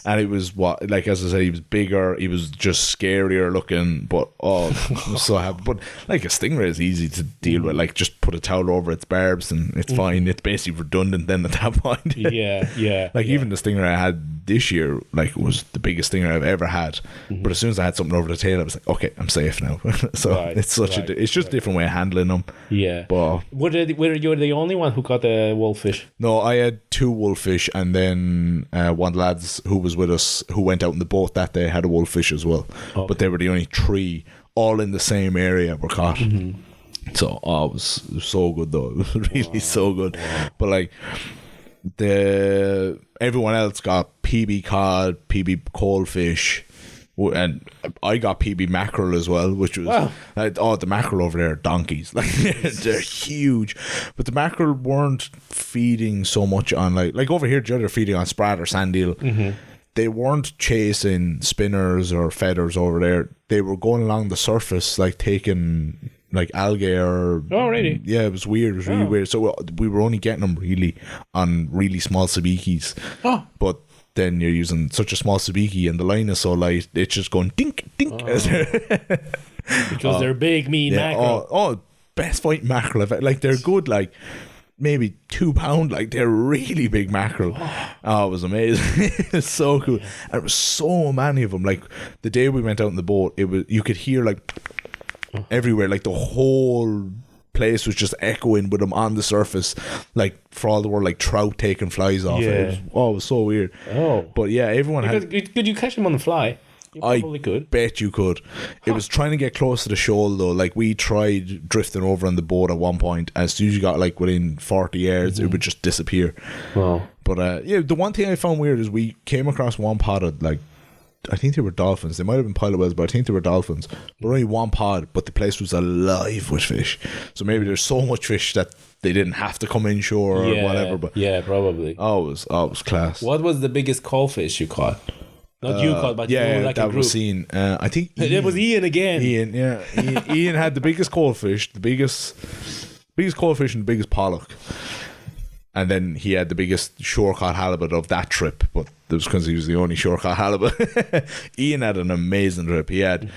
And it was like, as I said, he was bigger. He was just scarier looking, but I was so happy. But like, a stingray is easy to deal with. Like, just put a towel over its barbs and it's fine. It's basically redundant then at that point. Like, even the stingray I had this year, like, was the biggest stingray I've ever had. But as soon as I had something over the tail, I was like, okay, I'm safe now. So it's it's just a different way of handling them. Yeah. But were you the only one who caught the wolffish? No, I had 2 wolffish, and then one of the lads who was with us, who went out in the boat that day, had a wolffish as well. Okay. But they were the only 3, all in the same area, were caught. So it was so good though. It was really so good. But like, everyone else got PB cod, PB coalfish, and I got PB mackerel as well, which was the mackerel over there are donkeys. Like, they're huge. But the mackerel weren't feeding so much on like over here, they're feeding on sprat or sand eel. they weren't chasing spinners or feathers over there. They were going along the surface, like taking like algae or... Oh, really? Yeah, it was weird. It was really weird. So we were only getting them really on really small sabikis. Oh. But then you're using such a small sabiki and the line is so light, it's just going dink, dink. Because they're big, mean mackerel. Best fighting mackerel. Like, they're good, like... maybe 2 pound, like they're really big mackerel. Oh, it was amazing. It's so cool. And there was so many of them. Like the day we went out in the boat, you could hear like everywhere, like the whole place was just echoing with them on the surface, like for all the world, like trout taking flies off. It was so weird. But yeah, everyone could you catch them on the fly? You probably could. Bet you could. It was trying to get close to the shoal though. Like we tried drifting over on the boat at one point. As soon as you got like within 40 yards, it would just disappear. Wow. But yeah, the one thing I found weird is we came across one pod of like, I think they were dolphins. They might have been pilot whales, but I think they were dolphins. But only one pod, but the place was alive with fish. So maybe there's so much fish that they didn't have to come inshore or whatever. But yeah, probably. It was class. What was the biggest callfish you caught? Not you caught, but yeah, you like that a group. was seen. I think It was Ian again. Ian had the biggest coalfish, the biggest coalfish and the biggest pollock, and then he had the biggest shore caught halibut of that trip. But it was because he was the only shore caught halibut. Ian had an amazing trip. He had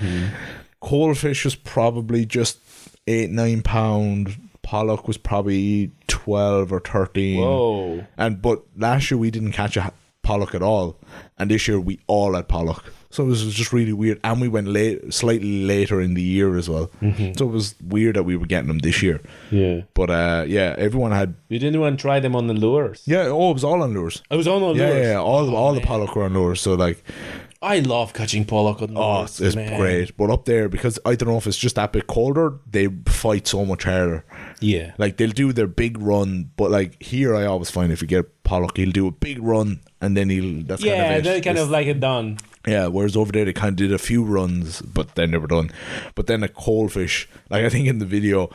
coalfish was probably just 8-9 pound. Pollock was probably 12 or 13. Whoa! But last year we didn't catch a pollock at all, and this year we all had pollock, so it was just really weird. And we went slightly later in the year as well, so it was weird that we were getting them this year. But everyone had... You didn't want to try them on the lures? It was all on lures. It was all on lures? All the pollock were on lures. So like, I love catching pollock on lures. It's great. But up there, because I don't know if it's just that bit colder, they fight so much harder. Yeah, like they'll do their big run, but like here I always find if you get pollock, he'll do a big run and then that's kind of like it done. Yeah, whereas over there they kind of did a few runs, but then they were done. But then a coalfish, like I think in the video,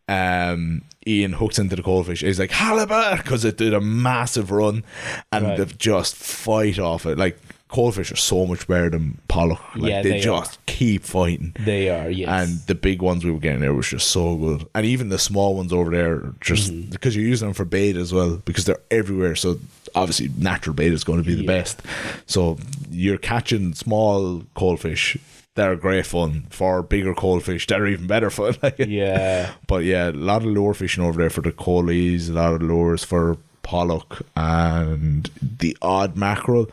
Ian hooks into the coalfish. He's like halibut because it did a massive run, and they just fight off it. Like coalfish are so much better than pollock. Like they just keep fighting. They are, yes. And the big ones we were getting there was just so good. And even the small ones over there, just because you're using them for bait as well, because they're everywhere. So obviously natural bait is going to be the best. So you're catching small coalfish that are great fun. For bigger coalfish that are even better fun. But yeah, a lot of lure fishing over there for the coalies, a lot of lures for pollock and the odd mackerel.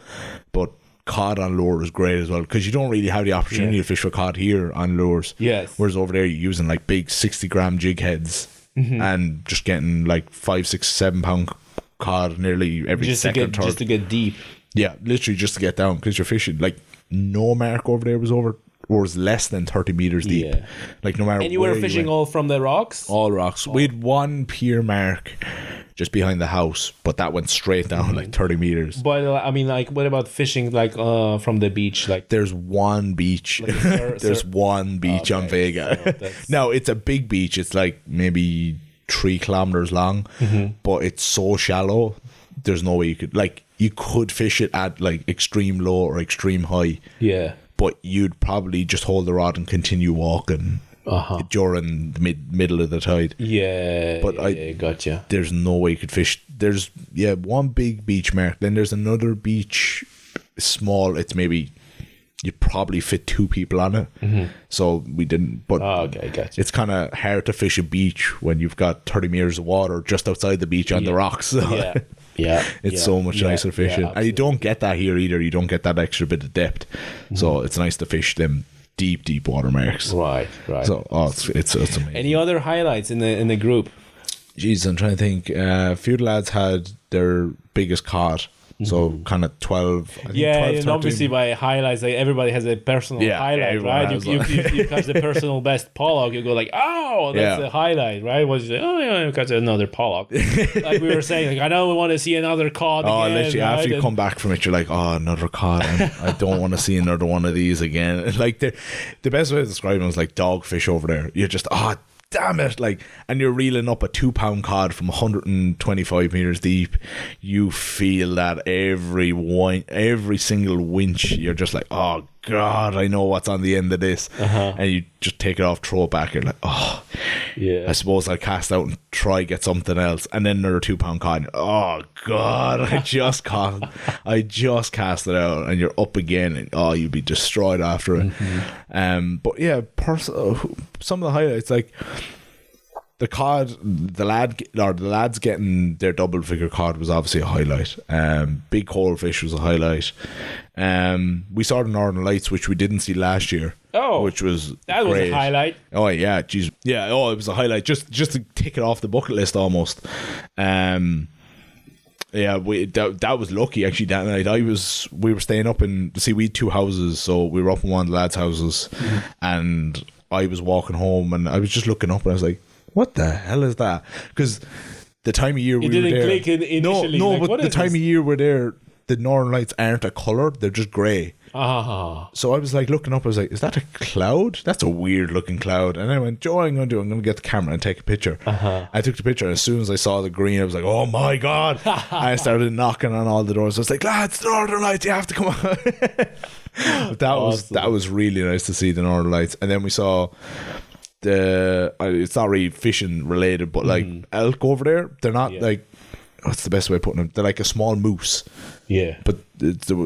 But cod on lure is great as well, because you don't really have the opportunity to fish for cod here on lures. Yes. Whereas over there you're using like big 60-gram jig heads and just getting like 5, 6, 7 pound cod nearly every second, third. Just to get deep. Yeah, literally just to get down, because you're fishing like no mark over there was less than 30 meters deep. Yeah. Like no matter. And you were fishing all from the rocks? All rocks. We had one pier mark just behind the house, but that went straight down like 30 meters. But I mean, like, what about fishing like from the beach? Like, there's one beach. There's one beach on Vega. So no, it's a big beach. It's like maybe 3 kilometers long, but it's so shallow. There's no way you could fish it at like extreme low or extreme high. Yeah. But you'd probably just hold the rod and continue walking during the middle of the tide. Yeah, but I gotcha. There's no way you could fish. There's one big beach mark. Then there's another beach, small. It's maybe you'd probably fit 2 people on it. So we didn't. But gotcha. It's kind of hard to fish a beach when you've got 30 meters of water just outside the beach on the rocks. So it's so much nicer fishing, and you don't get that here either. You don't get that extra bit of depth, so it's nice to fish them deep water marks. Right. So it's amazing. Any other highlights in the group? Jeez, I'm trying to think. A few lads had their biggest cod. So kind of 12. I think 12, and obviously by highlights, like everybody has a personal highlight, right? You catch the personal best pollock, you go like, oh, that's the highlight, right? Was you say, oh yeah, you catch another pollock. Like we were saying, like I know we want to see another cod. Again, literally, right? after you come back from it, you're like, oh, another cod. I don't want to see another one of these again. Like the best way to describe them is like dogfish over there. You're just damn it, like, and you're reeling up a 2-pound cod from 125 meters deep. You feel that every single winch, you're just like, oh God, I know what's on the end of this. And you just take it off, throw it back. You're like, oh, yeah. I suppose I'll cast out and try get something else. And then another 2-pound cod. Oh God, I just cast it out, and you're up again, and oh, you'd be destroyed after it. But yeah, some of the highlights, like the cod, the lads getting their double figure cod was obviously a highlight. Big coral fish was a highlight. We saw the Northern Lights, which we didn't see last year. Oh, which was that was great. a highlight. Oh yeah, geez, yeah. Oh, it was a highlight. Just to tick it off the bucket list almost. Yeah, that was lucky actually. That night we were staying up we had 2 houses, so we were up in one of the lads' houses, and I was walking home, and I was just looking up, and I was like, "What the hell is that?" Because the time of year we were there, click initially. No, like, but the time of year we're there, the Northern Lights aren't a color; they're just grey. So I was like looking up, I was like, is that a cloud? That's a weird looking cloud. And I went, Joe, I'm going to get the camera and take a picture. I took the picture, and as soon as I saw the green, I was like, oh my God. I started knocking on all the doors. I was like, lads, the Northern Lights, you have to come on. But that was really nice to see the Northern Lights. And then we saw it's not really fishing related, but like elk over there. They're not like, what's the best way of putting it? They're like a small moose. Yeah. But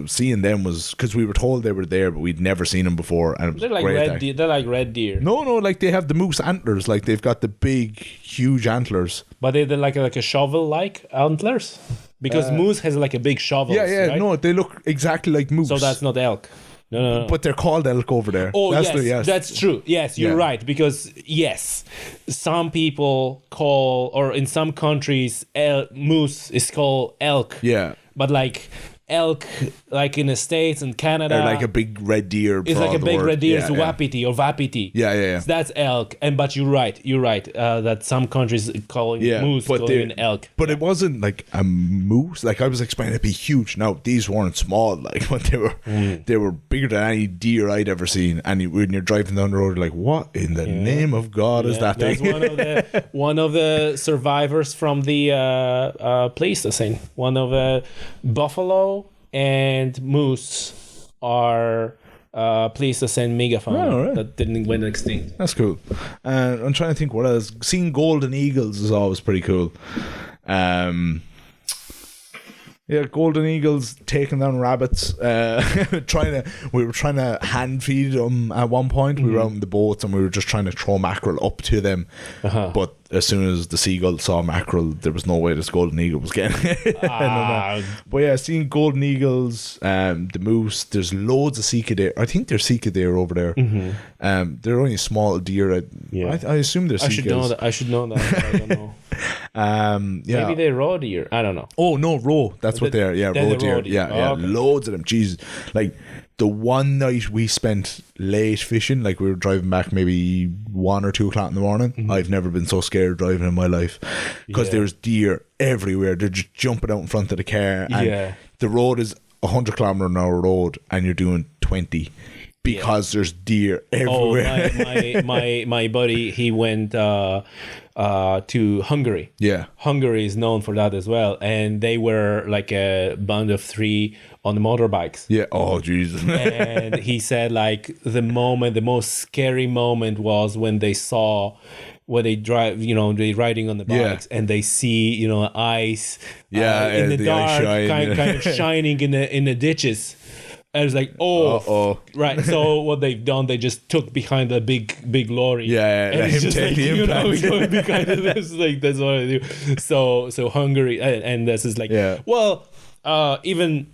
seeing them was because we were told they were there, but we'd never seen them before, and it was they're like great. red deer. They're like red deer. No, like they have the moose antlers. Like they've got the big, huge antlers. But they're like a shovel-like antlers, because moose has like a big shovel. Yeah. Right? No, they look exactly like moose. So that's not elk. No. But they're called elk over there. Oh, yes, that's true. Yes, you're right. Because, yes, some people call, or in some countries, moose is called elk. Yeah. But, like, elk, like in the States and Canada, they're like a big red deer. It's like a big red deer. It's wapiti or vapiti. Yeah. So that's elk. But you're right. That some countries calling moose, calling elk. But it wasn't like a moose. Like I was expecting it to be huge. Now these weren't small. Like but they were bigger than any deer I'd ever seen. And when you're driving down the road, you're like, what in the name of God is that thing? That's one of the survivors from the Pleistocene. One of the buffalo and moose are Pleistocene megafauna that didn't went extinct. That's cool. I'm trying to think what else. Seeing golden eagles is always pretty cool. Yeah, golden eagles taking down rabbits. We were trying to hand feed them at one point. We were out in the boats and we were just trying to throw mackerel up to them. But as soon as the seagull saw mackerel, there was no way this golden eagle was getting it. But yeah, seeing golden eagles, the moose. There's loads of sika deer. I think there's sika deer over there. They're only small deer. I assume they're sikas. I should know that. I don't know. Maybe they're roe deer. I don't know. Oh no, roe. That's what they are. Yeah, roe deer. Yeah, okay. Loads of them. Jesus, like the one night we spent late fishing, like we were driving back maybe 1 or 2 o'clock in the morning. I've never been so scared driving in my life because there's deer everywhere. They're just jumping out in front of the car, and the road is 100-kilometer-an-hour road, and you're doing 20. Because there's deer everywhere. Oh, my buddy, he went to Hungary. Yeah. Hungary is known for that as well. And they were like a band of 3 on the motorbikes. Yeah. Oh, Jesus. And he said like the most scary moment was when they saw where they drive, they're riding on the bikes and they see, ice in the dark, kind of shining in the ditches. I was like, right. So what they've done, they just took behind a big lorry. Yeah. And it's just like, we're going behind this. Like that's what I do. So Hungary, and this is like, even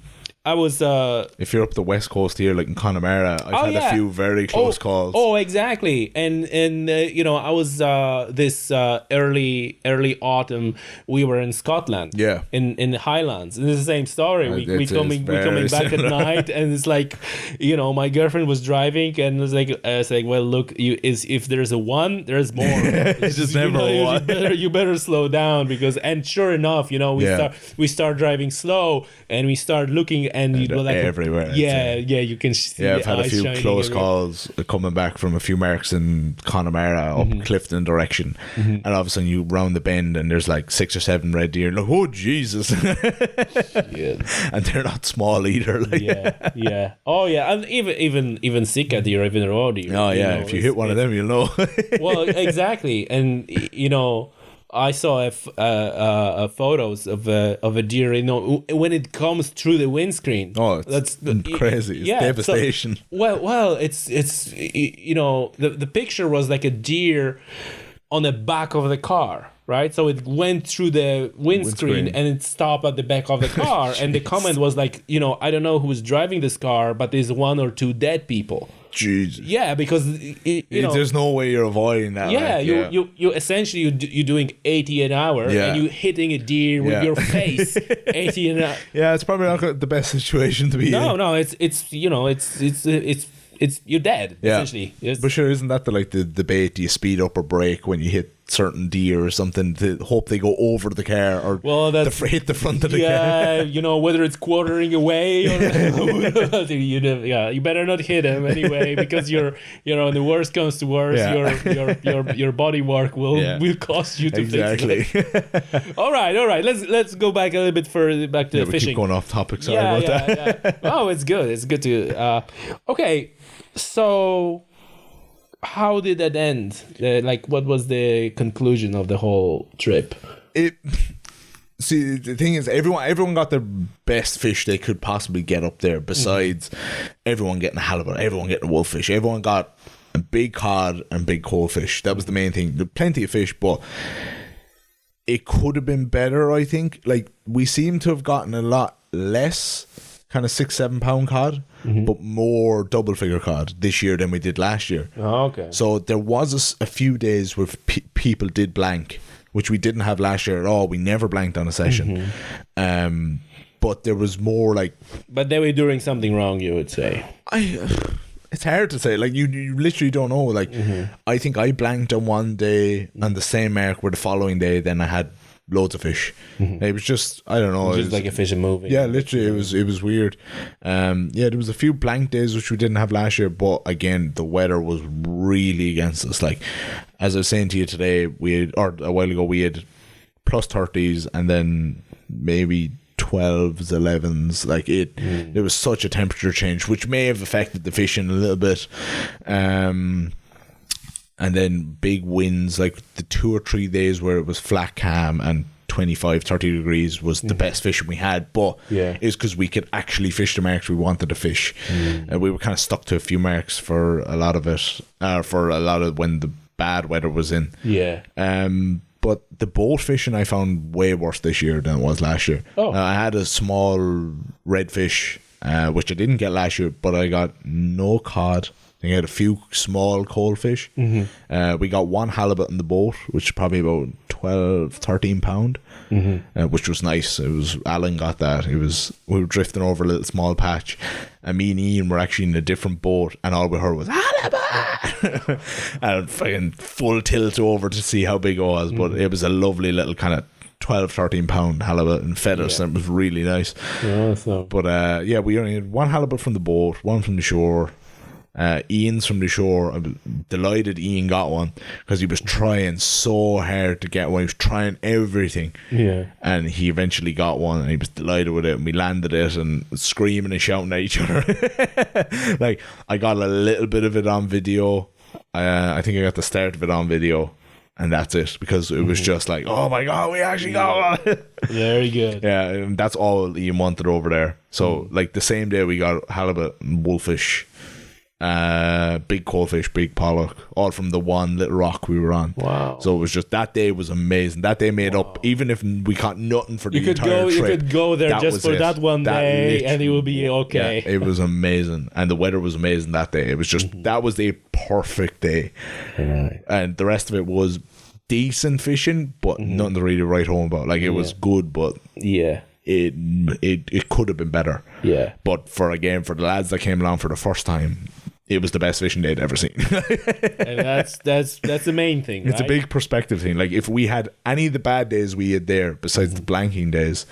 I was if you're up the west coast here, like in Connemara, I've had a few very close calls. Oh, exactly. And I was this early autumn. We were in Scotland. Yeah. In the Highlands. And it's the same story. We coming back at night, and it's like, my girlfriend was driving, and it's like, well, look, if there's a one, there's more. It's just never one. You better slow down and sure enough, we start driving slow, and we start looking and you go like everywhere. Yeah, you can see. Yeah, I've had a eyes few shining close everywhere. calls coming back from a few marks in Connemara up Clifton direction, and all of a sudden you round the bend and there's like 6 or 7 red deer. Like, oh Jesus! And they're not small either. Like, yeah. Oh yeah, and even Sika deer, even raw deer. oh yeah, if you hit one of them, you'll know. Well, exactly, and I saw photos of a deer. When it comes through the windscreen. Oh, that's crazy! It's devastation. So, well, it's the picture was like a deer on the back of the car. Right, so it went through the windscreen and it stopped at the back of the car. And the comment was like, I don't know who's driving this car, but there's 1 or 2 dead people. Jesus. Yeah, because there's no way you're avoiding that. Yeah, like, you essentially you're doing 80 an hour and you hitting a deer with your face 80 an hour. Yeah, it's probably not the best situation to be in. No, it's you're dead essentially. But sure, isn't that the debate? Do you speed up or brake when you hit certain deer or something to hope they go over the car or hit the front of the car? Yeah, whether it's quartering away or you better not hit him anyway, because the worst comes to worst, your body work will cost you to fix it. All right. Let's go back a little bit further back to fishing. We keep going off topic. Sorry about that. Yeah. Oh, it's good. It's good to. Okay, so. How did that end? What was the conclusion of the whole trip? See, the thing is, everyone got their best fish they could possibly get up there. Besides everyone getting a halibut, everyone getting a wolffish, everyone got a big cod and big coalfish. That was the main thing. There were plenty of fish, but it could have been better. I think, we seem to have gotten a lot less kind of 6-7 pound cod, but more double figure cod this year than we did last year. Oh, okay. So there was a few days where people did blank, which we didn't have last year at all. We never blanked on a session. But there was more But they were doing something wrong, you would say. It's hard to say. You literally don't know. I think I blanked on one day on the same mark where the following day then I had loads of fish. It was just, I don't know, just like a fishing movie. Yeah, literally it was weird. There was a few blank days which we didn't have last year, but again the weather was really against us. As I was saying to you today, a while ago, we had plus 30s and then maybe 12s, 11s. There was such a temperature change which may have affected the fishing a little bit. And then big winds, the 2 or 3 days where it was flat calm and 25-30 degrees was the best fishing we had, but it's because we could actually fish the marks we wanted to fish. And we were kind of stuck to a few marks for a lot of it, when the bad weather was in. But the boat fishing I found way worse this year than it was last year. I had a small redfish, which I didn't get last year, but I got no cod. I had a few small coalfish. We got 1 halibut in the boat, which is probably about 12-13 pound, which was nice. Alan got that. We were drifting over a little small patch, and me and Ian were actually in a different boat, and all we heard was halibut, and fucking full tilt over to see how big it was. But it was a lovely little kind of 12-13 pound halibut and fed us, and it was really nice. But we only had 1 halibut from the boat, 1 from the shore. Ian's from the shore. I'm delighted Ian got one because he was trying so hard to get one. He was trying everything, and he eventually got one, and he was delighted with it. And we landed it and screaming and shouting at each other. I got a little bit of it on video. I think I got the start of it on video, and that's it, because it was just oh my god, we actually got one. Very good. Yeah, and that's all Ian wanted over there. So the same day we got halibut and wolffish, big coalfish, big pollock, all from the one little rock we were on. Wow. So it was just, that day was amazing. That day made up, even if we caught nothing for the entire trip. You could go there just for that one day and it will be okay. Yeah, it was amazing. And the weather was amazing that day. It was just, that was the perfect day. And the rest of it was decent fishing, but nothing to really write home about. It was good, but it could have been better. Yeah. But for the lads that came along for the first time, it was the best fishing they'd ever seen. And that's the main thing. It's a big perspective thing. Like if we had any of the bad days we had there, besides the blanking days,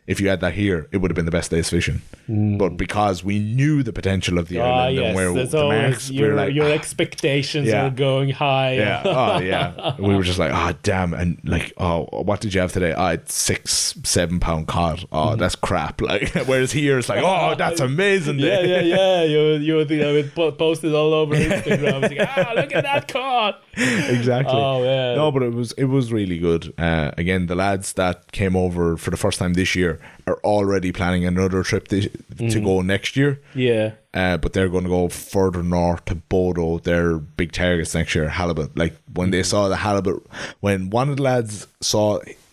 if you had that here, it would have been the best days fishing. But because we knew the potential of the island and where the marks, your expectations were going high. Yeah, we were just like, damn, and like, what did you have today? I had 6-7 pound cod. That's crap. Like, whereas here it's like, that's amazing. Yeah. You would think I would post it all over Instagram. It's like, look at that cod. Exactly. Oh man. No, but it was really good. Again, the lads that came over for the first time this year are already planning another trip to go next year. Yeah. But they're going to go further north to Bodo. Their big targets next year, halibut. Like when they saw the halibut, when one of the lads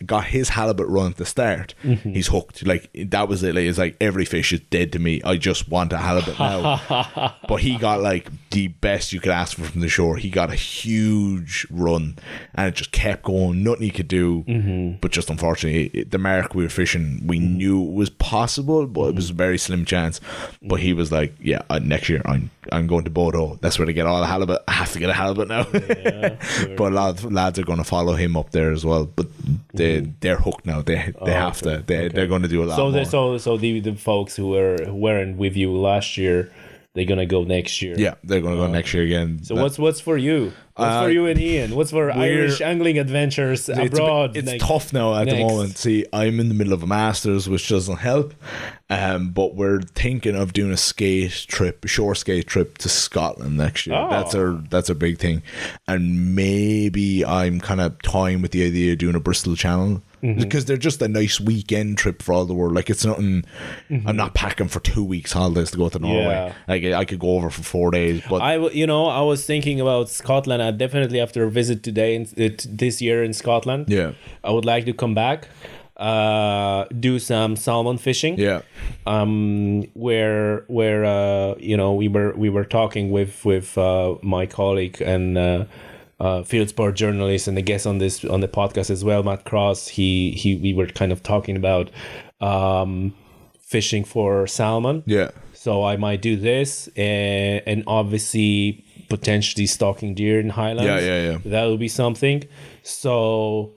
got his halibut run at the start, he's hooked. Like that was it. Like, it's like every fish is dead to me. I just want a halibut now. But he got like the best you could ask for from the shore. He got a huge run, and it just kept going. Nothing he could do. But just unfortunately, the mark we were fishing, we knew it was possible, but it was a very slim chance. But he was like, next year I'm going to Bodo. That's where they get all the halibut. I have to get a halibut now. Sure. But a lot of lads are going to follow him up there as well. But they're hooked now. They have to. They're going to do a lot more. So the folks who weren't with you last year, they're gonna go next year. Yeah, they're gonna go next year again. So what's for you? What's for you and Ian? What's for Irish angling adventures abroad? It's tough now at the moment. See, I'm in the middle of a master's, which doesn't help. But we're thinking of doing a shore skate trip to Scotland next year. That's a big thing. And maybe I'm kind of toying with the idea of doing a Bristol Channel. Because they're just a nice weekend trip for all the world. Like it's nothing. I'm not packing for 2 weeks holidays to go to Norway. Like I could go over for 4 days. But I was thinking about Scotland. I definitely after a visit this year in Scotland. Yeah, I would like to come back. Do some salmon fishing. Yeah. Where we were talking with my colleague and. Field sport journalist and the guest on the podcast as well, Matt Cross. We were kind of talking about fishing for salmon. Yeah. So I might do this and obviously potentially stalking deer in Highlands. Yeah. That will be something. So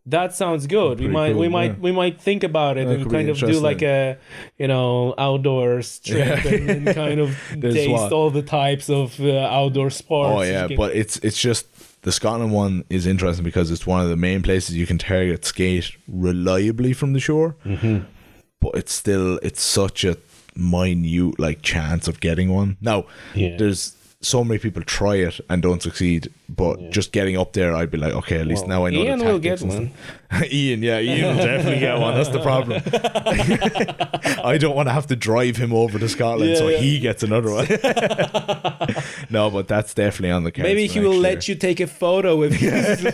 that sounds good. We might think about it and kind of do like a outdoors trip and kind of taste all the types of outdoor sports. Oh yeah, but it's just the Scotland one is interesting because it's one of the main places you can target skate reliably from the shore. But it's such a minute chance of getting one. Now there's so many people try it and don't succeed, but just getting up there, I'd be like, okay, at least now I know. Ian will get one. Ian will definitely get one. That's the problem. I don't want to have to drive him over to Scotland he gets another one. No, but that's definitely on the cards. Maybe he will let you take a photo with him.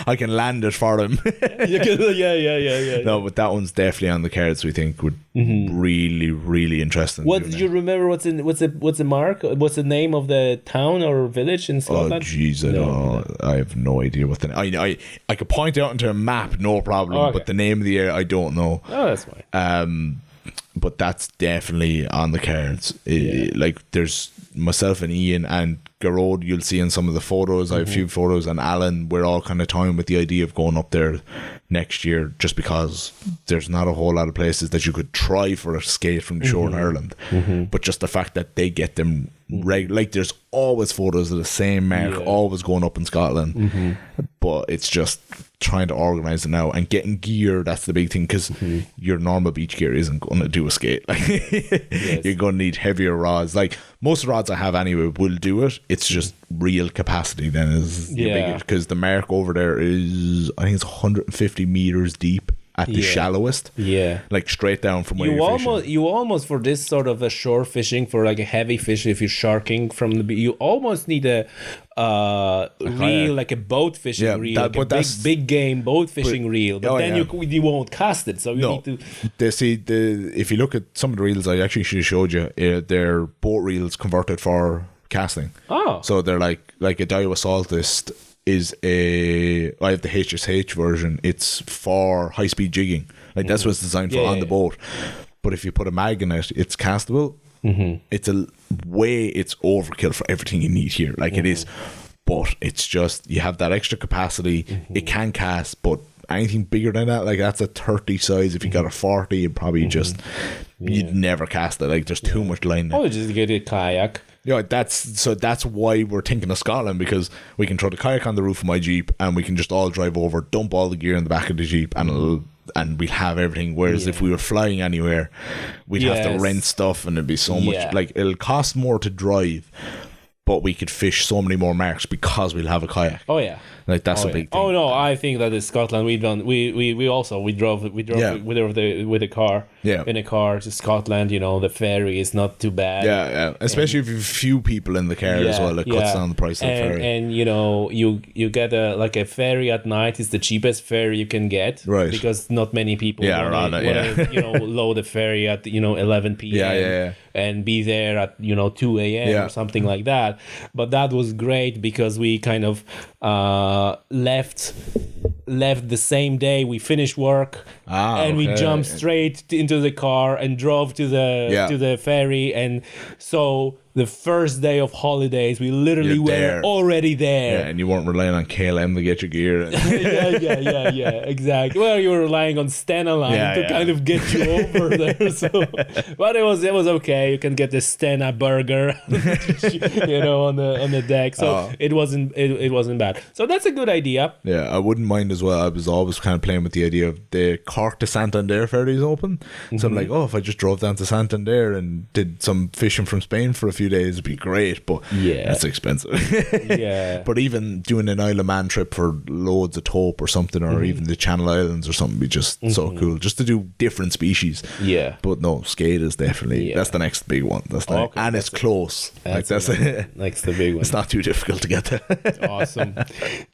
I can land it for him. Yeah. No, but that one's definitely on the cards. We think would really, really interesting. What do you remember? What's the mark? What's the name of the town or village in Scotland? Oh jeez, I have no idea what the I could point out into a map, no problem. But the name of the area I don't know. Oh, that's fine. But that's definitely on the cards. Like there's myself and Ian and Garrod, you'll see in some of the photos. I have a few photos, and Alan, we're all kind of toying with the idea of going up there next year, just because there's not a whole lot of places that you could try for a skate from the shore in Ireland. But just the fact that they get them like there's always photos of the same mark always going up in Scotland. But it's just trying to organize it now and getting gear. That's the big thing, because your normal beach gear isn't going to do a skate. Like you're going to need heavier rods. Like most rods I have anyway will do it. It's just real capacity then is because the mark over there is, I think it's 150 meters deep at the shallowest. Like straight down from where you're fishing. You almost for this sort of a shore fishing, for like a heavy fish, if you're sharking from the beach, you almost need a reel, like a boat fishing reel, big game boat fishing reel. But then you won't cast it, so you need to. If you look at some of the reels, I actually should have showed you. They're boat reels converted for casting. So they're like a Daiwa Saltist. I have the HSH version. It's for high speed jigging. Like that's what it's designed for on the boat. But if you put a mag in it, it's castable. It's it's overkill for everything you need here. Like it is, but it's just you have that extra capacity. It can cast, but anything bigger than that, like that's a 30 size. If you got a 40, you'd probably you'd never cast it. Like there's too much line there. Oh, just get a kayak. Yeah, that's why we're thinking of Scotland, because we can throw the kayak on the roof of my Jeep and we can just all drive over, dump all the gear in the back of the Jeep, and we'll have everything. Whereas if we were flying anywhere, we'd have to rent stuff, and it'd be so much. Like it'll cost more to drive, but we could fish so many more marks because we'll have a kayak. Oh yeah, like that's a big thing. Oh no, I think that in Scotland we drove with a car. Yeah, in a car to Scotland. You know, the ferry is not too bad. Yeah. Especially if you have a few people in the car as well. It cuts down the price of the ferry. And you know, you get a ferry at night is the cheapest ferry you can get. Right. Because not many people wanna load a ferry at 11 p.m. Yeah. And be there at 2 a.m. or something like that. But that was great because we kind of left the same day we finished work, and we jumped straight into the car and drove to the ferry. And so the first day of holidays, we literally were already there. Yeah, and you weren't relying on KLM to get your gear. yeah, exactly. Well, you were relying on Stena Line to kind of get you over there. So, but it was okay. You can get the Stena burger, on the deck. So it wasn't bad. So that's a good idea. Yeah, I wouldn't mind as well. I was always kind of playing with the idea of the Cork to Santander ferry is open. So I'm like, if I just drove down to Santander and did some fishing from Spain for a few days, it'd be great, but that's expensive. But even doing an Isle of Man trip for loads of taupe or something, or even the Channel Islands or something, would be just so cool, just to do different species. But no, skate is definitely that's the next big one. And it's close. That's the big one. It's not too difficult to get there. Awesome.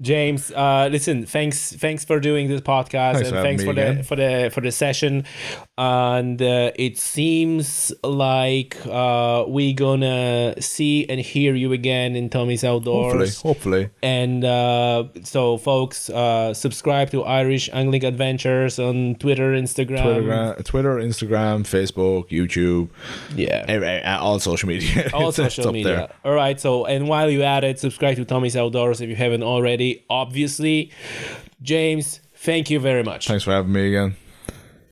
James, listen, thanks for doing this podcast, and thanks for the session. And it seems like we gonna see and hear you again in Tommy's Outdoors. Hopefully. And so folks, subscribe to Irish Angling Adventures on Twitter, Instagram, Facebook, YouTube. All social media. All social media. There. All right. So, and while you're at it, subscribe to Tommy's Outdoors if you haven't already. Obviously, James, thank you very much. Thanks for having me again.